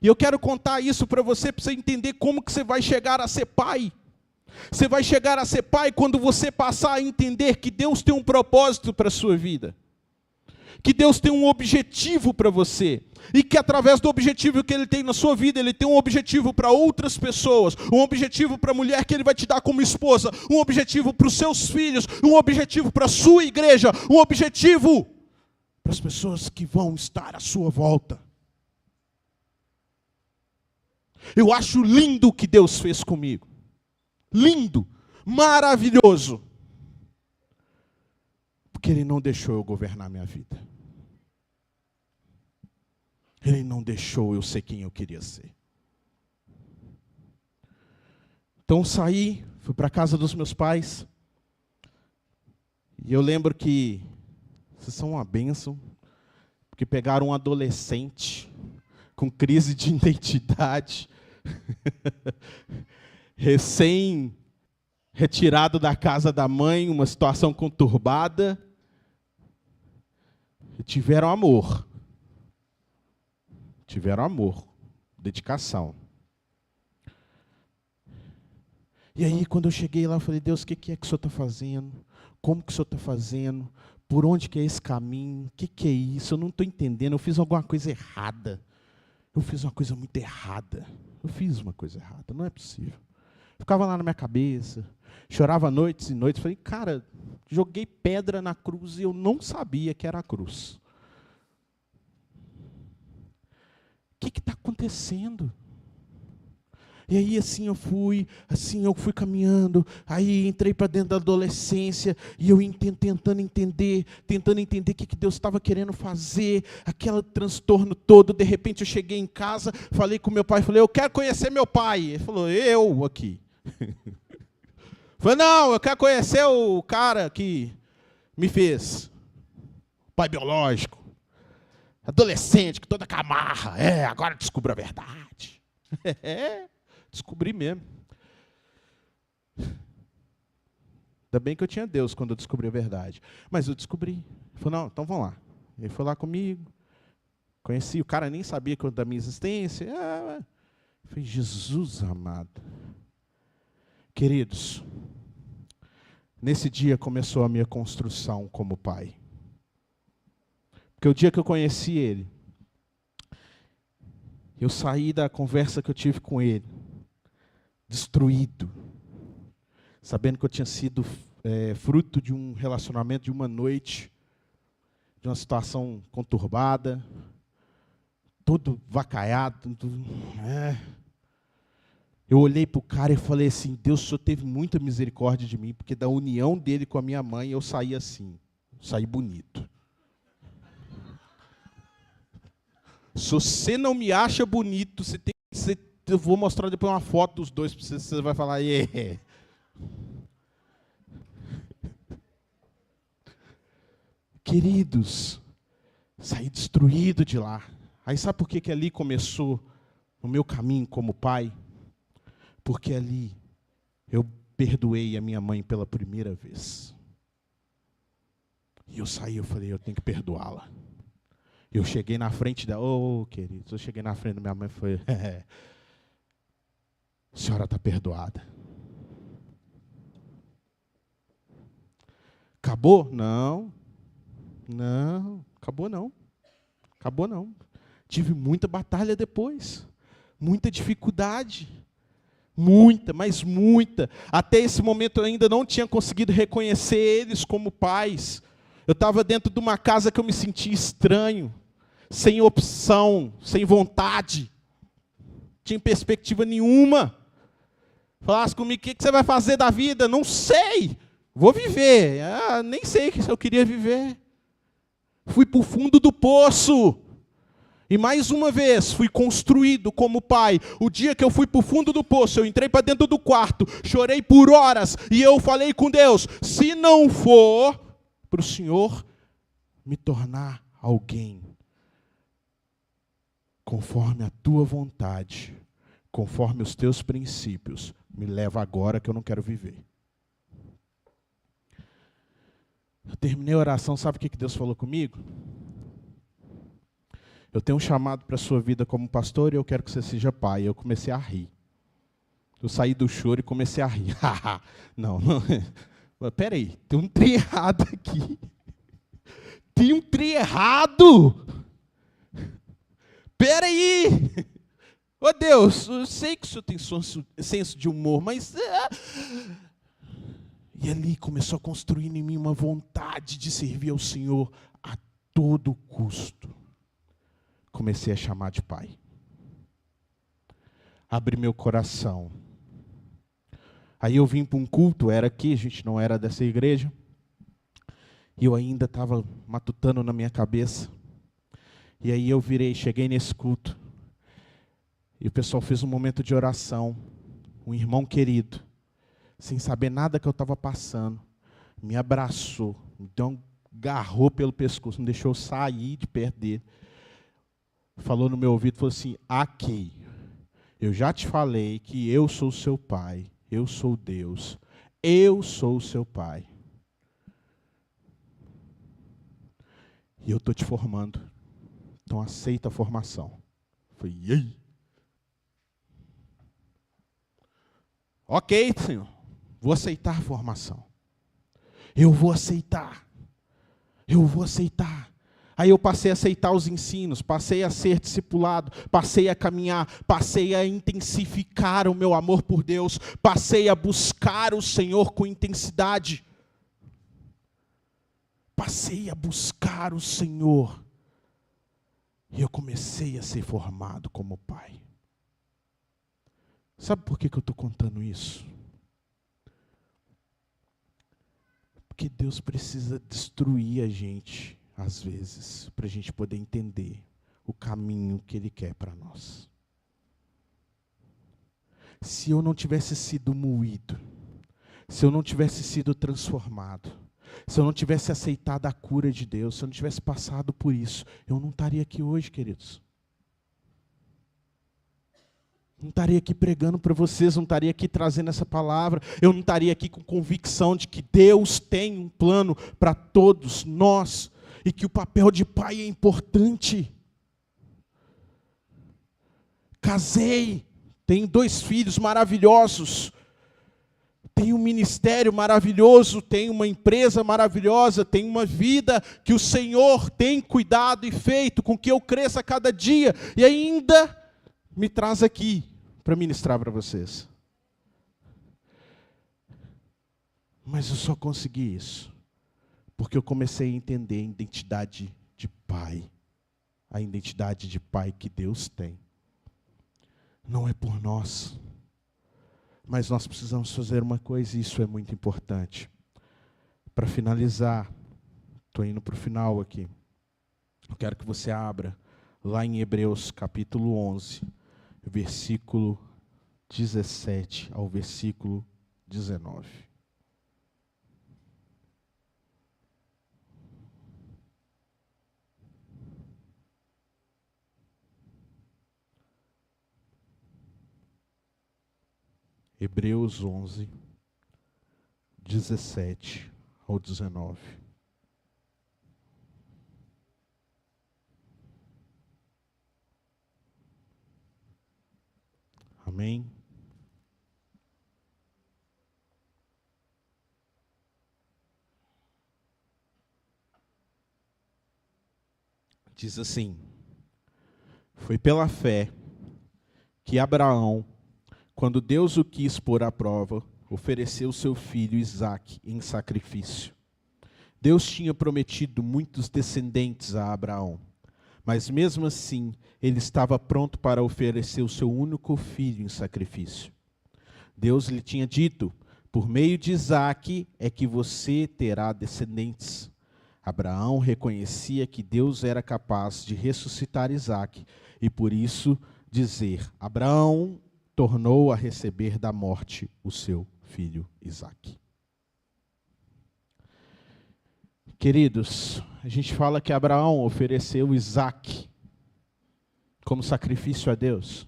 E eu quero contar isso para você entender como que você vai chegar a ser pai. Você vai chegar a ser pai quando você passar a entender que Deus tem um propósito para a sua vida. Que Deus tem um objetivo para você. E que através do objetivo que Ele tem na sua vida, Ele tem um objetivo para outras pessoas. Um objetivo para a mulher que Ele vai te dar como esposa. Um objetivo para os seus filhos. Um objetivo para a sua igreja. Um objetivo para as pessoas que vão estar à sua volta. Eu acho lindo o que Deus fez comigo. Lindo, maravilhoso. Porque Ele não deixou eu governar minha vida. Ele não deixou eu ser quem eu queria ser. Então saí, fui para a casa dos meus pais. E eu lembro que vocês são uma bênção. Porque pegaram um adolescente com crise de identidade, recém-retirado da casa da mãe, uma situação conturbada, e tiveram amor. Tiveram amor, dedicação. E aí, quando eu cheguei lá, eu falei, Deus, o que é que o Senhor está fazendo? Como que o Senhor está fazendo? Por onde que é esse caminho? O que é isso? Eu não estou entendendo, eu fiz alguma coisa errada. Eu fiz uma coisa muito errada. Eu fiz uma coisa errada, não é possível. Ficava lá na minha cabeça, chorava noites e noites. Falei, cara, joguei pedra na cruz e eu não sabia que era a cruz. O que está acontecendo? E aí assim eu fui caminhando, aí entrei para dentro da adolescência, e eu tentando entender o que Deus estava querendo fazer, aquele transtorno todo. De repente eu cheguei em casa, falei com meu pai, falei, eu quero conhecer meu pai. Ele falou, eu aqui. Falei, não, eu quero conhecer o cara que me fez, pai biológico, adolescente, que toda camarra, agora descubro a verdade. Descobri mesmo. Ainda bem que eu tinha Deus quando eu descobri a verdade. Mas eu descobri. Ele falou, não, então vamos lá. Ele foi lá comigo. Conheci, o cara nem sabia da minha existência. Eu falei, Jesus amado. Queridos, nesse dia começou a minha construção como pai. Porque o dia que eu conheci ele, eu saí da conversa que eu tive com ele, destruído, sabendo que eu tinha sido fruto de um relacionamento de uma noite, de uma situação conturbada, todo vacaiado. Eu olhei para o cara e falei assim, Deus, o Senhor teve muita misericórdia de mim, porque da união dele com a minha mãe, eu saí assim, saí bonito. Se você não me acha bonito, eu vou mostrar depois uma foto dos dois para você vai falar, Queridos, saí destruído de lá. Aí sabe por que ali começou o meu caminho como pai? Porque ali eu perdoei a minha mãe pela primeira vez. E eu saí, eu falei, eu tenho que perdoá-la. Eu cheguei na frente dela, queridos, eu cheguei na frente da minha mãe e falei, a senhora está perdoada. Acabou? Não, acabou não. Tive muita batalha depois, muita dificuldade, mas muita. Até esse momento eu ainda não tinha conseguido reconhecer eles como pais. Eu estava dentro de uma casa que eu me sentia estranho, sem opção, sem vontade, tinha perspectiva nenhuma. Falasse comigo, o que você vai fazer da vida? Não sei, vou viver. Nem sei se eu queria viver. Fui para o fundo do poço. E mais uma vez, fui construído como pai. O dia que eu fui para o fundo do poço, eu entrei para dentro do quarto, chorei por horas, e eu falei com Deus, se não for para o Senhor me tornar alguém conforme a tua vontade, conforme os teus princípios, me leva agora que eu não quero viver. Eu terminei a oração, sabe o que Deus falou comigo? Eu tenho um chamado para a sua vida como pastor e eu quero que você seja pai. Eu comecei a rir. Eu saí do choro e comecei a rir. Não. Peraí, tem um trem errado aqui. Tem um trem errado. Peraí. Ô Deus, eu sei que o Senhor tem senso de humor, mas... E ali começou a construir em mim uma vontade de servir ao Senhor a todo custo. Comecei a chamar de pai. Abri meu coração. Aí eu vim para um culto, era aqui, a gente não era dessa igreja. E eu ainda estava matutando na minha cabeça. E aí eu cheguei nesse culto. E o pessoal fez um momento de oração. Um irmão querido, sem saber nada que eu estava passando, me abraçou, me deu um agarrou pelo pescoço, não deixou eu sair de perto dele. Falou no meu ouvido, falou assim: aqui, eu já te falei que eu sou seu pai, eu sou Deus, eu sou o seu pai. E eu estou te formando, então aceita a formação. Eu falei: e aí? Ok, Senhor, vou aceitar a formação. Eu vou aceitar. Eu vou aceitar. Aí eu passei a aceitar os ensinos, passei a ser discipulado, passei a caminhar, passei a intensificar o meu amor por Deus, passei a buscar o Senhor com intensidade. Passei a buscar o Senhor. E eu comecei a ser formado como pai. Sabe por que eu estou contando isso? Porque Deus precisa destruir a gente, às vezes, para a gente poder entender o caminho que Ele quer para nós. Se eu não tivesse sido moído, se eu não tivesse sido transformado, se eu não tivesse aceitado a cura de Deus, se eu não tivesse passado por isso, eu não estaria aqui hoje, queridos. Não estaria aqui pregando para vocês, não estaria aqui trazendo essa palavra, eu não estaria aqui com convicção de que Deus tem um plano para todos nós, e que o papel de pai é importante. Casei, tenho 2 filhos maravilhosos, tenho um ministério maravilhoso, tenho uma empresa maravilhosa, tenho uma vida que o Senhor tem cuidado e feito com que eu cresça a cada dia, e ainda me traz aqui para ministrar para vocês. Mas eu só consegui isso porque eu comecei a entender a identidade de pai, a identidade de pai que Deus tem. Não é por nós, mas nós precisamos fazer uma coisa, e isso é muito importante. Para finalizar, estou indo para o final aqui, eu quero que você abra lá em Hebreus capítulo 11, versículo 17 ao versículo 19. Hebreus 11, 17 ao 19. Amém? Diz assim: foi pela fé que Abraão, quando Deus o quis pôr à prova, ofereceu seu filho Isaque em sacrifício. Deus tinha prometido muitos descendentes a Abraão, mas mesmo assim ele estava pronto para oferecer o seu único filho em sacrifício. Deus lhe tinha dito: por meio de Isaque é que você terá descendentes. Abraão reconhecia que Deus era capaz de ressuscitar Isaque, e por isso dizer: Abraão tornou a receber da morte o seu filho Isaque. Queridos, a gente fala que Abraão ofereceu Isaque como sacrifício a Deus,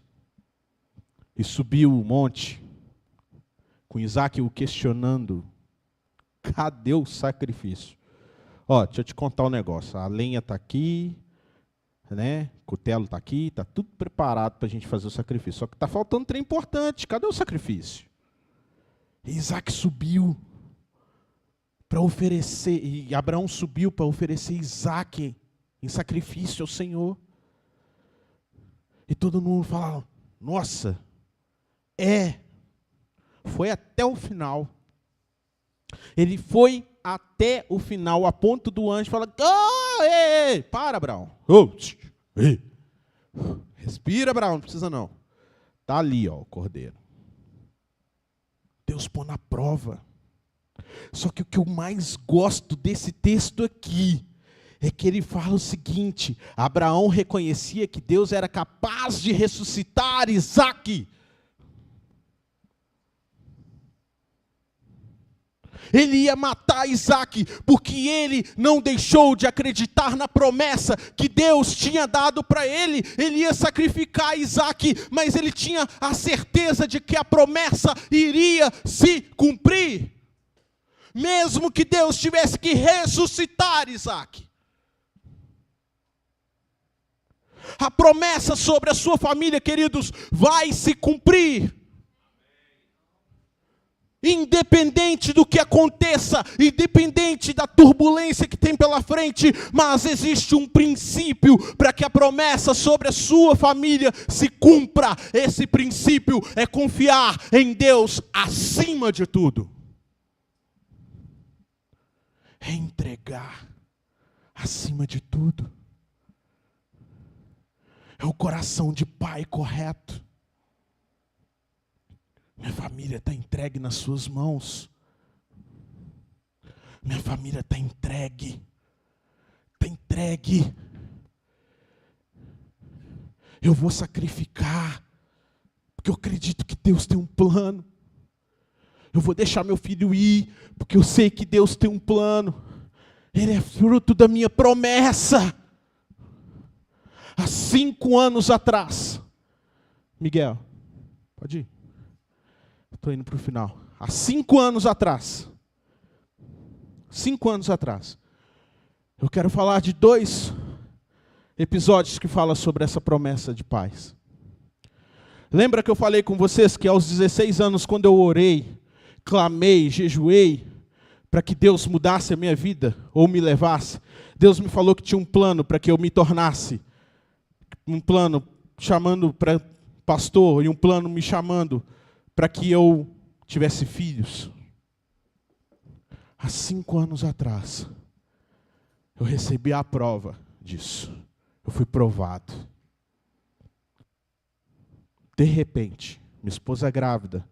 e subiu o monte, com Isaque o questionando: cadê o sacrifício? Ó, deixa eu te contar um negócio, a lenha está aqui, né? O cutelo está aqui, está tudo preparado para a gente fazer o sacrifício. Só que está faltando um trem importante. Cadê o sacrifício? E Isaque subiu para oferecer, e Abraão subiu para oferecer Isaque em sacrifício ao Senhor. E todo mundo fala: nossa, foi até o final. Ele foi até o final, a ponto do anjo falar: oh, ei, para, Abraão. Oh, ei. Respira, Abraão, não precisa não. Está ali, ó, o cordeiro. Deus pôs na prova. Só que o que eu mais gosto desse texto aqui é que ele fala o seguinte: Abraão reconhecia que Deus era capaz de ressuscitar Isaque. Ele ia matar Isaac, porque ele não deixou de acreditar na promessa que Deus tinha dado para ele. Ele ia sacrificar Isaac, mas ele tinha a certeza de que a promessa iria se cumprir. Mesmo que Deus tivesse que ressuscitar Isaac. A promessa sobre a sua família, queridos, vai se cumprir. Independente do que aconteça, independente da turbulência que tem pela frente, mas existe um princípio para que a promessa sobre a sua família se cumpra. Esse princípio é confiar em Deus acima de tudo. É entregar acima de tudo. É o coração de pai correto. Minha família está entregue nas suas mãos. Minha família está entregue. Está entregue. Eu vou sacrificar, porque eu acredito que Deus tem um plano. Eu vou deixar meu filho ir, porque eu sei que Deus tem um plano. Ele é fruto da minha promessa. Há 5 anos atrás. Miguel, pode ir. Estou indo para o final. Há 5 anos atrás. 5 anos atrás. Eu quero falar de 2 episódios que falam sobre essa promessa de paz. Lembra que eu falei com vocês que aos 16 anos, quando eu orei, clamei, jejuei, para que Deus mudasse a minha vida, ou me levasse, Deus me falou que tinha um plano para que eu me tornasse, um plano chamando para pastor, e um plano me chamando para que eu tivesse filhos. Há 5 anos atrás, eu recebi a prova disso. Eu fui provado. De repente, minha esposa é grávida,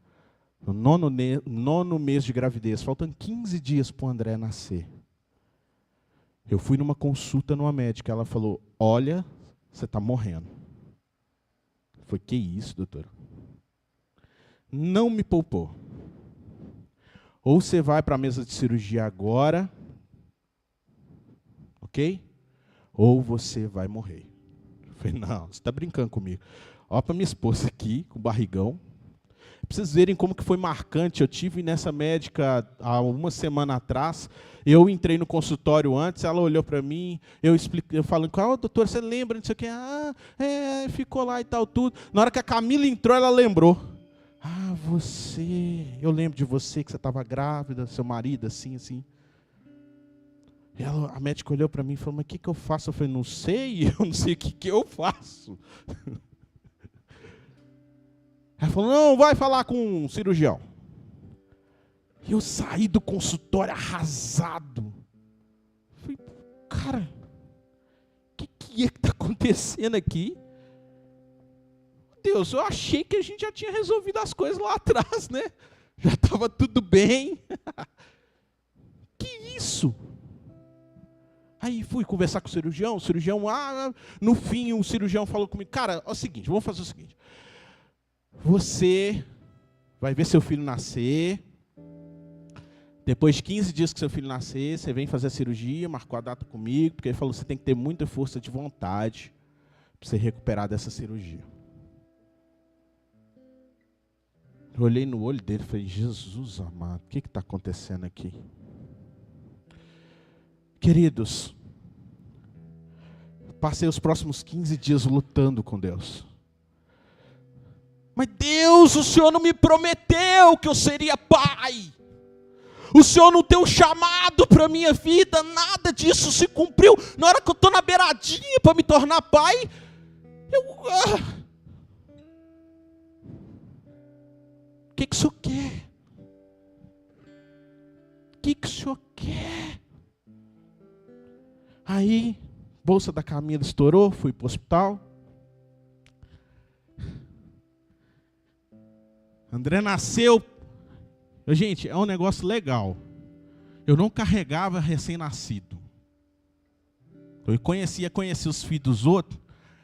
no 9º mês de gravidez, faltando 15 dias para o André nascer. Eu fui numa consulta numa médica, ela falou, olha, você está morrendo. Foi, que isso, doutora? Não me poupou. Ou você vai para a mesa de cirurgia agora, ok? Ou você vai morrer. Eu falei, não, você está brincando comigo. Olha para minha esposa aqui, com o barrigão. Para vocês verem como que foi marcante. Eu tive nessa médica há 1 semana atrás. Eu entrei no consultório antes, ela olhou para mim, eu falando, doutor, você lembra? Não sei o quê. Ficou lá e tal, tudo. Na hora que a Camila entrou, ela lembrou. Você, eu lembro de você, que você estava grávida, seu marido, assim, assim. E a médica olhou para mim e falou, mas o que eu faço? Eu falei, não sei, eu não sei o que eu faço. Ela falou, não, vai falar com um cirurgião. E eu saí do consultório arrasado. Falei, cara, o que está acontecendo aqui? Deus, eu achei que a gente já tinha resolvido as coisas lá atrás, né? Já estava tudo bem. Que isso? Aí fui conversar com o cirurgião, no fim o cirurgião falou comigo, cara, é o seguinte, vamos fazer o seguinte. Você vai ver seu filho nascer, depois de 15 dias que seu filho nascer, você vem fazer a cirurgia, marcou a data comigo, porque ele falou, você tem que ter muita força de vontade para você recuperar dessa cirurgia. Eu olhei no olho dele e falei, Jesus amado, o que está acontecendo aqui? Queridos, passei os próximos 15 dias lutando com Deus. Mas Deus, o Senhor não me prometeu que eu seria pai. O Senhor não tem um chamado para a minha vida, nada disso se cumpriu. Na hora que eu estou na beiradinha para me tornar pai, o que o Senhor quer? O que o Senhor quer? Aí, bolsa da Camila estourou, fui para o hospital. André nasceu. Gente, é um negócio legal. Eu não carregava recém-nascido. Eu conhecia os filhos dos outros.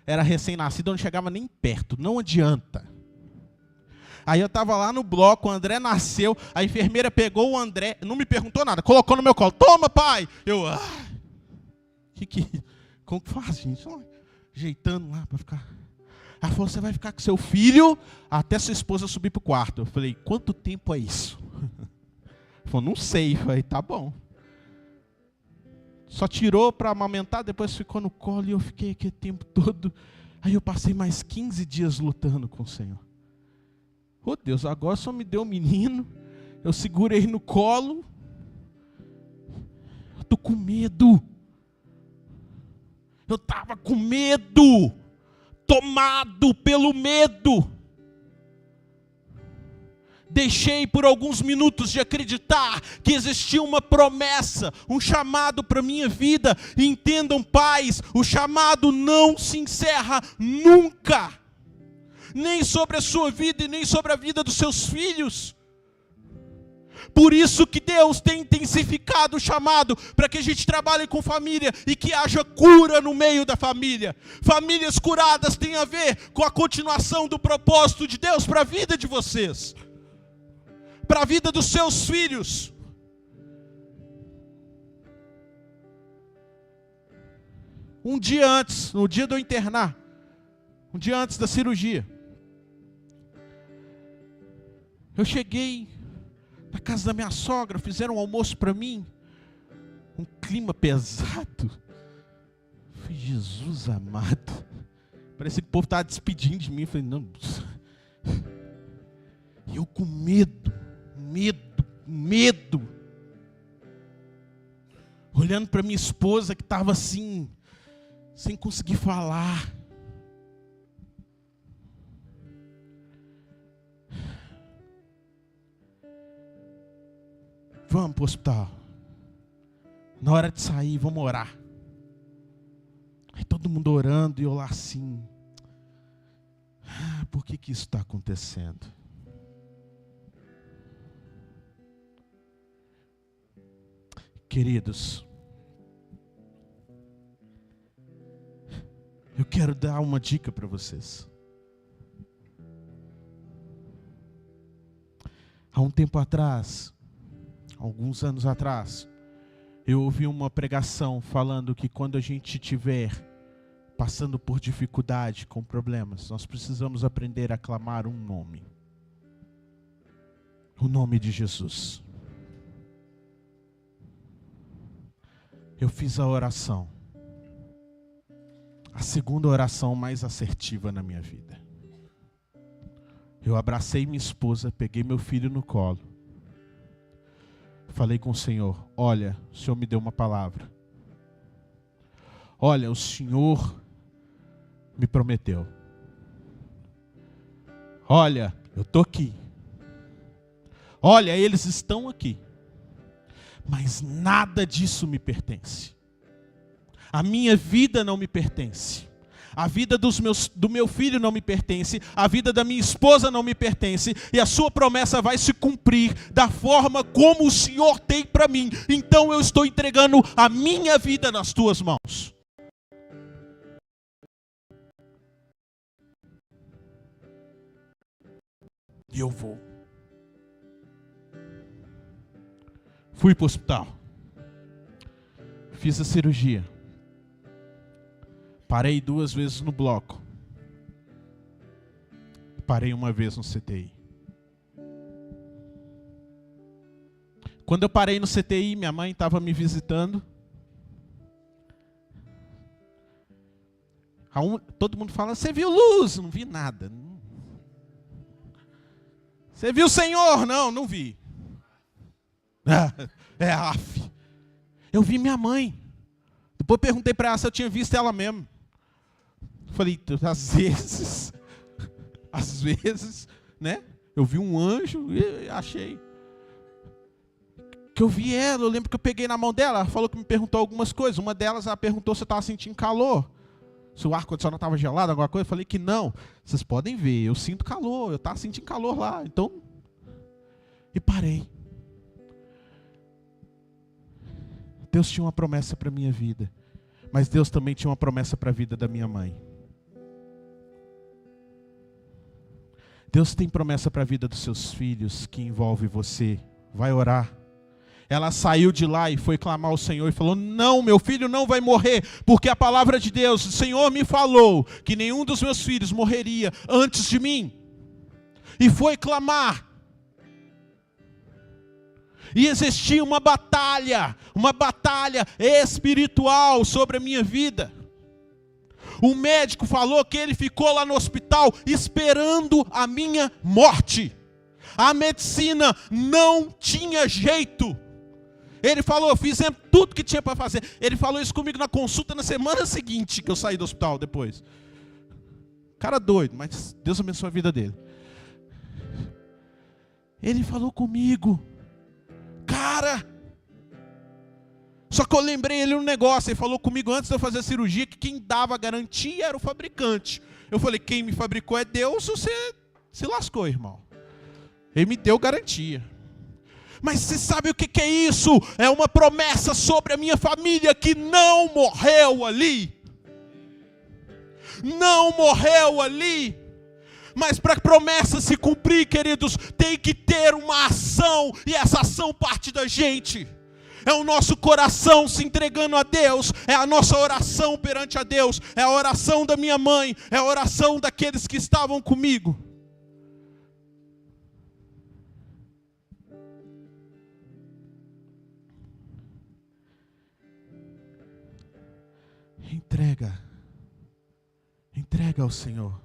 Era recém-nascido, eu não chegava nem perto. Não adianta. Aí eu estava lá no bloco, o André nasceu, a enfermeira pegou o André, não me perguntou nada, colocou no meu colo. Toma, pai! Eu, como que faz, gente? Só ajeitando lá para ficar. Ela falou, você vai ficar com seu filho até sua esposa subir para o quarto. Eu falei, quanto tempo é isso? Ela falou, não sei. Eu falei, tá bom. Só tirou para amamentar, depois ficou no colo e eu fiquei aquele tempo todo. Aí eu passei mais 15 dias lutando com o Senhor. Oh Deus, agora só me deu um menino, eu segurei no colo. Eu estou com medo. Eu estava com medo. Tomado pelo medo. Deixei por alguns minutos de acreditar que existia uma promessa, um chamado para a minha vida. E entendam, pais, o chamado não se encerra nunca. Nem sobre a sua vida e nem sobre a vida dos seus filhos. Por isso que Deus tem intensificado o chamado para que a gente trabalhe com família e que haja cura no meio da família. Famílias curadas têm a ver com a continuação do propósito de Deus para a vida de vocês, para a vida dos seus filhos. Um dia antes, no dia do internar, um dia antes da cirurgia, eu cheguei na casa da minha sogra, fizeram um almoço para mim, um clima pesado. Falei, Jesus amado, parecia que o povo estava despedindo de mim. Eu falei, não, eu com medo, olhando para minha esposa que estava assim, sem conseguir falar. Vamos para o hospital. Na hora de sair, vamos orar. Aí todo mundo orando e eu lá assim. Por que isso está acontecendo? Queridos, eu quero dar uma dica para vocês. Há um tempo atrás, alguns anos atrás, eu ouvi uma pregação falando que quando a gente estiver passando por dificuldade, com problemas, nós precisamos aprender a clamar um nome. O nome de Jesus. Eu fiz a oração. A segunda oração mais assertiva na minha vida. Eu abracei minha esposa, peguei meu filho no colo. Falei com o Senhor, olha, o Senhor me deu uma palavra. Olha, o Senhor me prometeu. Olha, eu estou aqui. Olha, eles estão aqui. Mas nada disso me pertence. A minha vida não me pertence. A vida do meu filho não me pertence. A vida da minha esposa não me pertence. E a sua promessa vai se cumprir da forma como o Senhor tem para mim. Então eu estou entregando a minha vida nas tuas mãos. E eu vou. Fui para o hospital. Fiz a cirurgia. Parei 2 vezes no bloco. Parei uma vez no CTI. Quando eu parei no CTI, minha mãe estava me visitando. Todo mundo fala, você viu luz? Não vi nada. Você viu o Senhor? Não, não vi. Eu vi minha mãe. Depois perguntei para ela se eu tinha visto ela mesmo. Falei, às vezes, né? Eu vi um anjo e achei que eu vi ela. Eu lembro que eu peguei na mão dela. Ela falou que me perguntou algumas coisas. Uma delas, ela perguntou se eu estava sentindo calor. Se o ar-condicionado estava gelado, alguma coisa. Eu falei que não. Vocês podem ver, eu sinto calor. Eu estava sentindo calor lá. Então, e parei. Deus tinha uma promessa para a minha vida. Mas Deus também tinha uma promessa para a vida da minha mãe. Deus tem promessa para a vida dos seus filhos que envolve você. Vai orar. Ela saiu de lá e foi clamar ao Senhor e falou: não, meu filho não vai morrer, porque a palavra de Deus, o Senhor me falou que nenhum dos meus filhos morreria antes de mim. E foi clamar. E existia uma batalha espiritual sobre a minha vida. O médico falou que ele ficou lá no hospital esperando a minha morte. A medicina não tinha jeito. Ele falou: fizemos tudo que tinha para fazer. Ele falou isso comigo na consulta na semana seguinte que eu saí do hospital depois. Cara doido, mas Deus abençoe a vida dele. Ele falou comigo: cara, só que eu lembrei ele um negócio. Ele falou comigo antes de eu fazer a cirurgia que quem dava garantia era o fabricante. Eu falei: quem me fabricou é Deus, você se lascou, irmão. Ele me deu garantia. Mas você sabe o que é isso? É uma promessa sobre a minha família que não morreu ali. Não morreu ali. Mas para a promessa se cumprir, queridos, tem que ter uma ação. E essa ação parte da gente. É o nosso coração se entregando a Deus. É a nossa oração perante a Deus. É a oração da minha mãe. É a oração daqueles que estavam comigo. Entrega ao Senhor.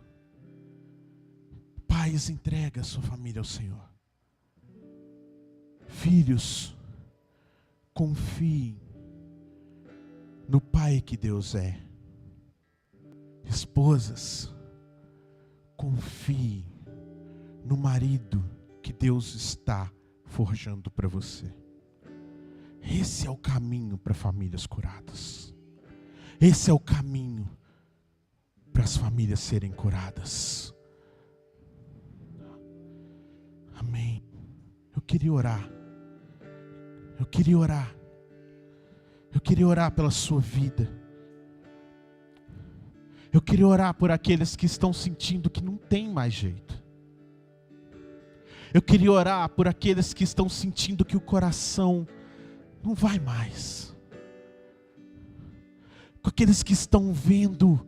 Pais, entrega a sua família ao Senhor. Filhos, confiem no Pai que Deus é. Esposas, confiem no marido que Deus está forjando para você. Esse é o caminho para famílias curadas. Esse é o caminho para as famílias serem curadas. Amém. Eu queria orar pela sua vida. Eu queria orar por aqueles que estão sentindo que não tem mais jeito. Eu queria orar por aqueles que estão sentindo que o coração não vai mais. Com aqueles que estão vendo,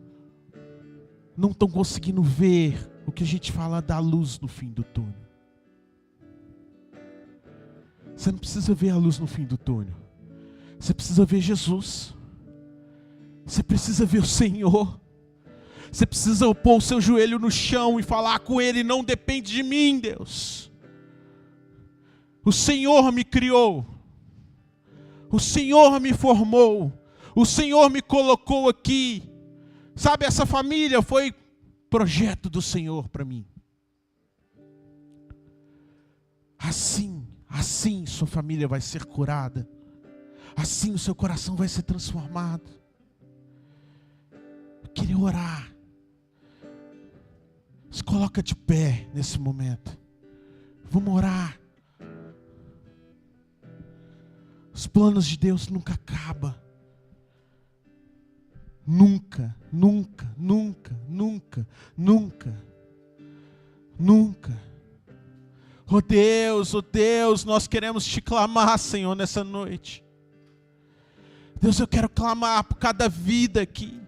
não estão conseguindo ver o que a gente fala da luz no fim do túnel. Você não precisa ver a luz no fim do túnel. Você precisa ver Jesus. Você precisa ver o Senhor. Você precisa pôr o seu joelho no chão e falar com Ele: não depende de mim, Deus. O Senhor me criou. O Senhor me formou. O Senhor me colocou aqui. Sabe, essa família foi projeto do Senhor para mim. Assim sua família vai ser curada. Assim o seu coração vai ser transformado. Eu queria orar. Se coloca de pé nesse momento. Vamos orar. Os planos de Deus nunca acabam. Nunca, nunca, nunca, nunca, nunca, nunca. Oh Deus, nós queremos te clamar, Senhor, nessa noite. Deus, eu quero clamar por cada vida aqui,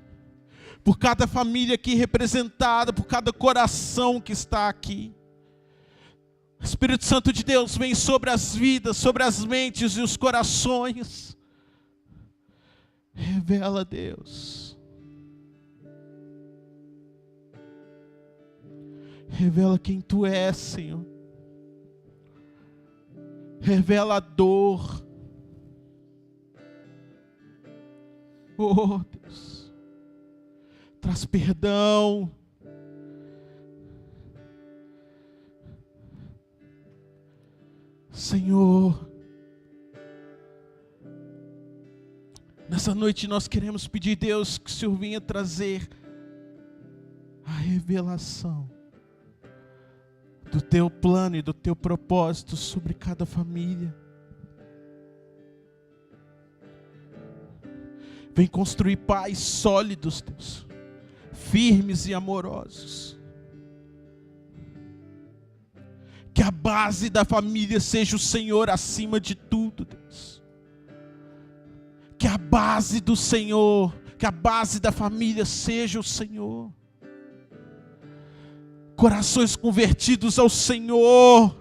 por cada família aqui representada, por cada coração que está aqui. Espírito Santo de Deus, vem sobre as vidas, sobre as mentes e os corações. Revela, Deus. Revela quem Tu és, Senhor. Revela a dor. Oh, Deus. Traz perdão. Senhor, nessa noite nós queremos pedir, Deus, que o Senhor venha trazer a revelação do Teu plano e do Teu propósito sobre cada família. Vem construir pais sólidos, Deus, firmes e amorosos. Que a base da família seja o Senhor acima de tudo, Deus. Que a base do Senhor, que a base da família seja o Senhor. Corações convertidos ao Senhor.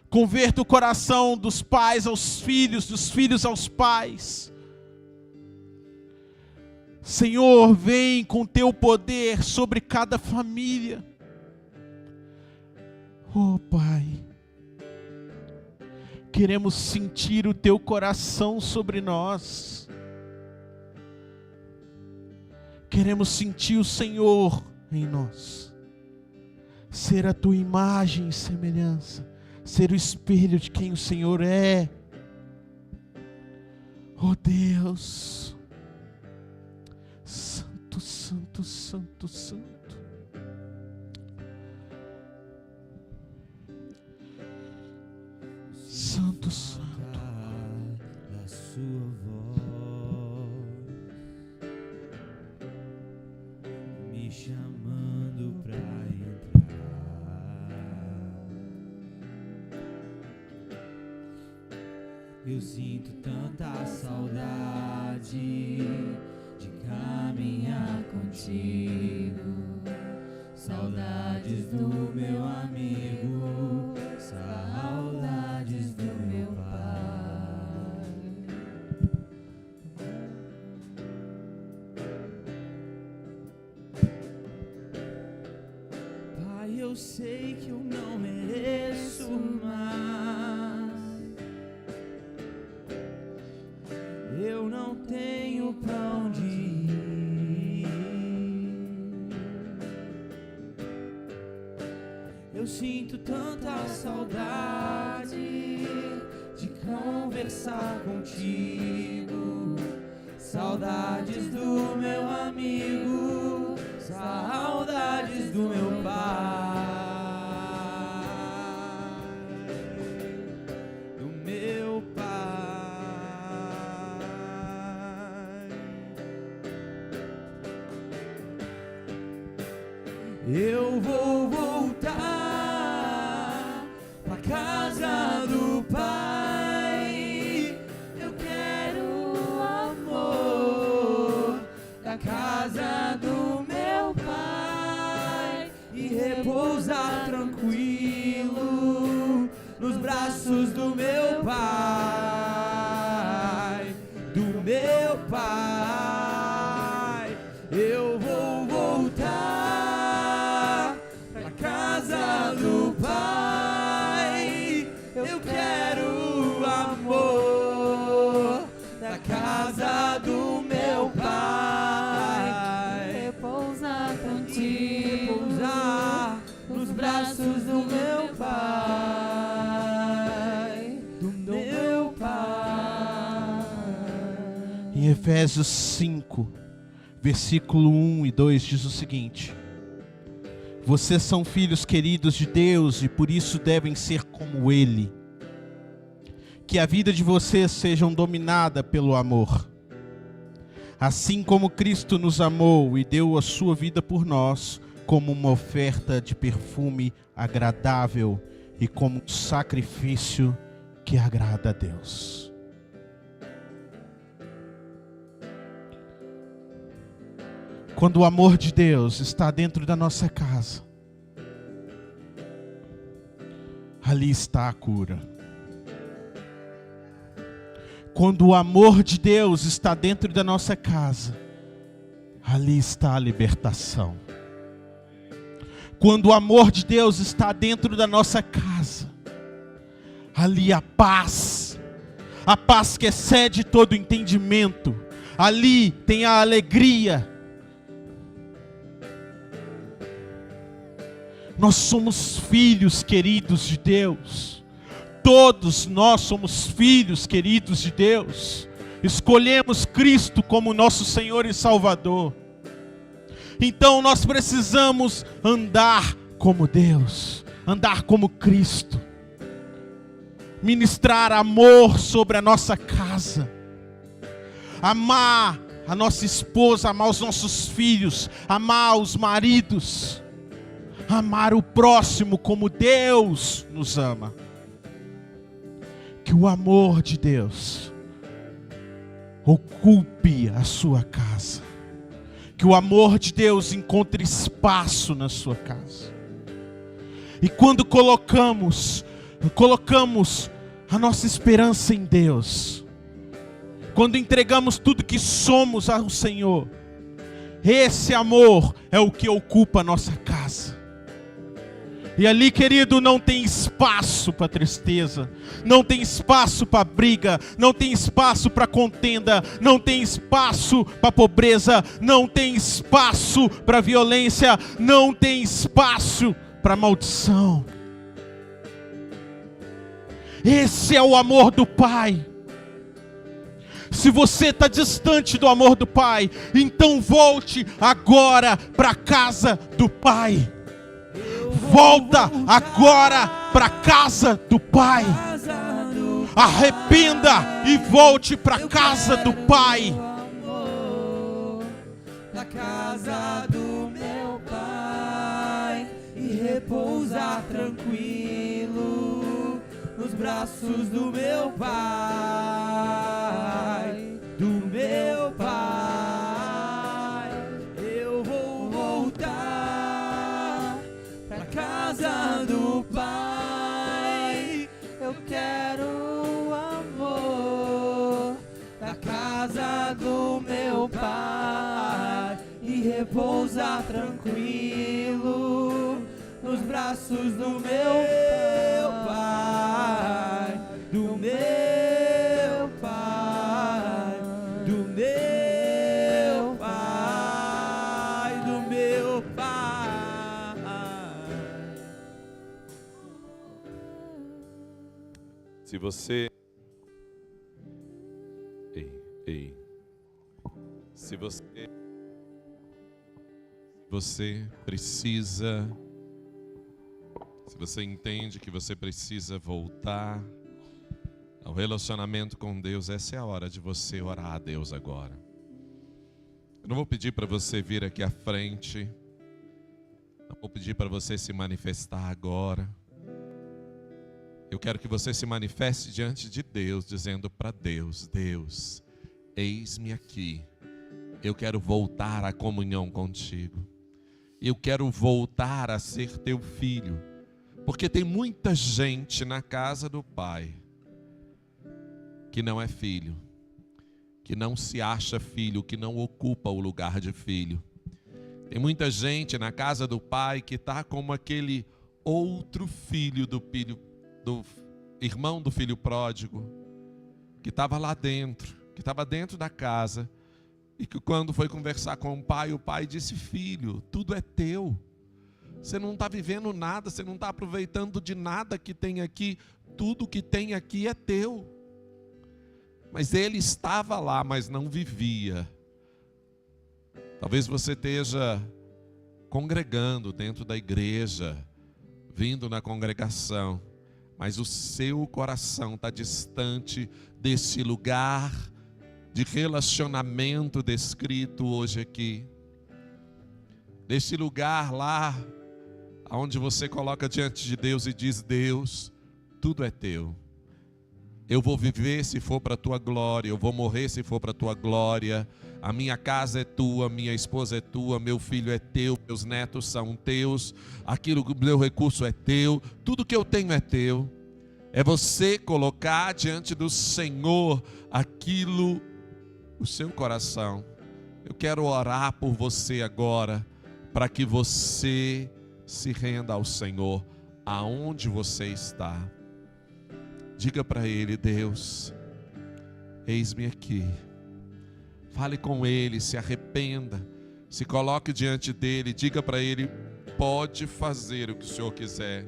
Converta o coração dos pais aos filhos, dos filhos aos pais. Senhor, vem com teu poder sobre cada família. Oh Pai, queremos sentir o teu coração sobre nós. Queremos sentir o Senhor em nós. Ser a tua imagem e semelhança. Ser o espelho de quem o Senhor é. Oh Deus. Santo, santo, santo, santo. Santo, santo. Da sua voz me chamando pra entrar. Eu sinto tanta saudade de caminhar contigo. Saudades do meu amigo, saudades do meu pai. Pai, eu sei que eu não mereço mais. Eu não tenho pra onde ir. Eu sinto tanta saudade de conversar contigo. Saudades do meu amigo, saudades do meu pai. Do meu pai. Eu vou voltar pra casa do Pai. Eu quero o amor da casa do meu Pai e repousar tranquilo nos braços do meu Pai. Do meu Pai. Eu vou voltar pra casa do Pai. Eu quero o amor da casa do meu Pai. Repousar contigo, Repousar nos braços do meu Pai. Do meu Pai. Em Efésios 5, versículo 1 e 2 diz o seguinte: vocês são filhos queridos de Deus e por isso devem ser como Ele. Que a vida de vocês seja dominada pelo amor. Assim como Cristo nos amou e deu a sua vida por nós, como uma oferta de perfume agradável e como um sacrifício que agrada a Deus. Quando o amor de Deus está dentro da nossa casa, ali está a cura. Quando o amor de Deus está dentro da nossa casa, ali está a libertação. Quando o amor de Deus está dentro da nossa casa, ali a paz que excede todo entendimento, ali tem a alegria. Nós somos filhos queridos de Deus. Todos nós somos filhos queridos de Deus. Escolhemos Cristo como nosso Senhor e Salvador. Então nós precisamos andar como Deus, andar como Cristo. Ministrar amor sobre a nossa casa. Amar a nossa esposa, amar os nossos filhos, amar os maridos. amar o próximo como Deus nos ama. Que o amor de Deus ocupe a sua casa. Que o amor de Deus encontre espaço na sua casa. E quando colocamos a nossa esperança em Deus, quando entregamos tudo que somos ao Senhor, esse amor é o que ocupa a nossa casa. E ali, querido, não tem espaço para tristeza, não tem espaço para briga, não tem espaço para contenda, não tem espaço para pobreza, não tem espaço para violência, não tem espaço para maldição. Esse é o amor do Pai. Se você está distante do amor do Pai, então volte agora para a casa do Pai. Volta agora para a casa do Pai. Arrependa e volte para a casa do Pai. Na casa do meu Pai e repousar tranquilo nos braços do meu Pai, do meu Pai. Eu vou voltar pra casa do Pai. Eu quero o amor da casa do meu Pai e repousar tranquilo nos braços do meu Pai, do meu Pai, do meu Pai, do meu Pai. Se você... Se você precisa, se você entende que você precisa voltar ao relacionamento com Deus, essa é a hora de você orar a Deus agora. Eu não vou pedir para você vir aqui à frente, não vou pedir para você se manifestar agora. Eu quero que você se manifeste diante de Deus, dizendo para Deus: Deus, eis-me aqui. Eu quero voltar à comunhão contigo. Eu quero voltar a ser teu filho. Porque tem muita gente na casa do Pai que não é filho, que não se acha filho, que não ocupa o lugar de filho. Tem muita gente na casa do Pai que está como aquele outro filho do irmão do filho pródigo, que estava lá dentro, que estava dentro da casa, e que quando foi conversar com o pai disse: filho, tudo é teu. Você não está vivendo nada, você não está aproveitando de nada que tem aqui. Tudo que tem aqui é teu. Mas ele estava lá, mas não vivia. Talvez você esteja congregando dentro da igreja, vindo na congregação, mas o seu coração está distante desse lugar de relacionamento descrito hoje aqui. Desse lugar lá, onde você coloca diante de Deus e diz: Deus, tudo é teu. Eu vou viver se for para a tua glória, eu vou morrer se for para a tua glória. A minha casa é tua, minha esposa é tua, meu filho é teu, meus netos são teus, aquilo, meu recurso é teu, tudo que eu tenho é teu. É você colocar diante do Senhor aquilo, o seu coração. Eu quero orar por você agora, para que você se renda ao Senhor, aonde você está. Diga para Ele: Deus, eis-me aqui. Fale com Ele, se arrependa, se coloque diante dEle, diga para Ele: pode fazer o que o Senhor quiser.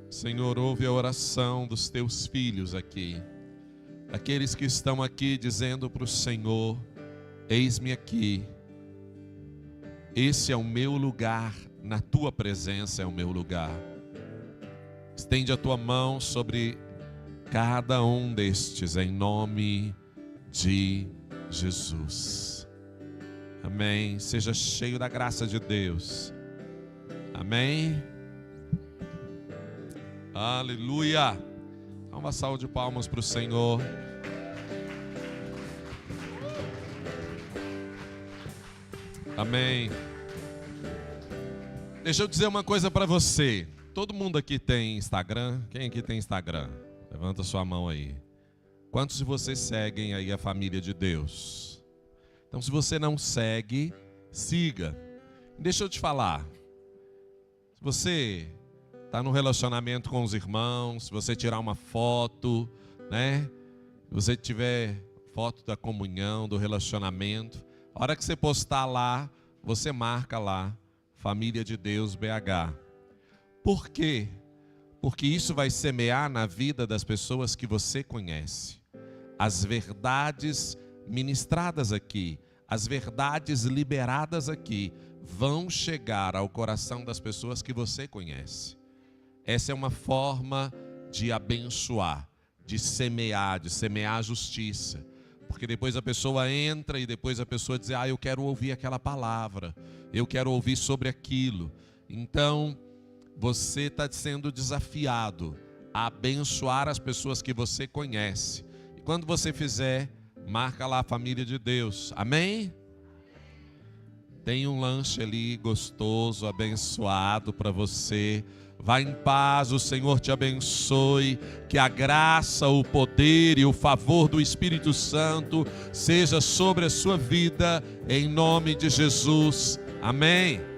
Senhor, ouve a oração dos teus filhos aqui, aqueles que estão aqui dizendo para o Senhor: eis-me aqui, esse é o meu lugar, na tua presença é o meu lugar. Estende a tua mão sobre cada um destes, em nome de Jesus. Amém. Seja cheio da graça de Deus. Amém. Aleluia. Dá uma salva de palmas para o Senhor. Amém. Deixa eu dizer uma coisa para você. Todo mundo aqui tem Instagram? Quem aqui tem Instagram? Levanta sua mão aí. Quantos de vocês seguem aí a família de Deus? Então, se você não segue, siga. Deixa eu te falar. Se você está num relacionamento com os irmãos, se você tirar uma foto, né? Se você tiver foto da comunhão, do relacionamento, a hora que você postar lá, você marca lá, Família de Deus BH. Por quê? Porque isso vai semear na vida das pessoas que você conhece. As verdades ministradas aqui, as verdades liberadas aqui, vão chegar ao coração das pessoas que você conhece. Essa é uma forma de abençoar, de semear a justiça. Porque depois a pessoa entra e depois a pessoa diz, eu quero ouvir aquela palavra, eu quero ouvir sobre aquilo. Então, você está sendo desafiado a abençoar as pessoas que você conhece. E quando você fizer, marca lá a Família de Deus. Amém? Tem um lanche ali gostoso, abençoado para você. Vá em paz, o Senhor te abençoe. Que a graça, o poder e o favor do Espírito Santo seja sobre a sua vida, em nome de Jesus. Amém.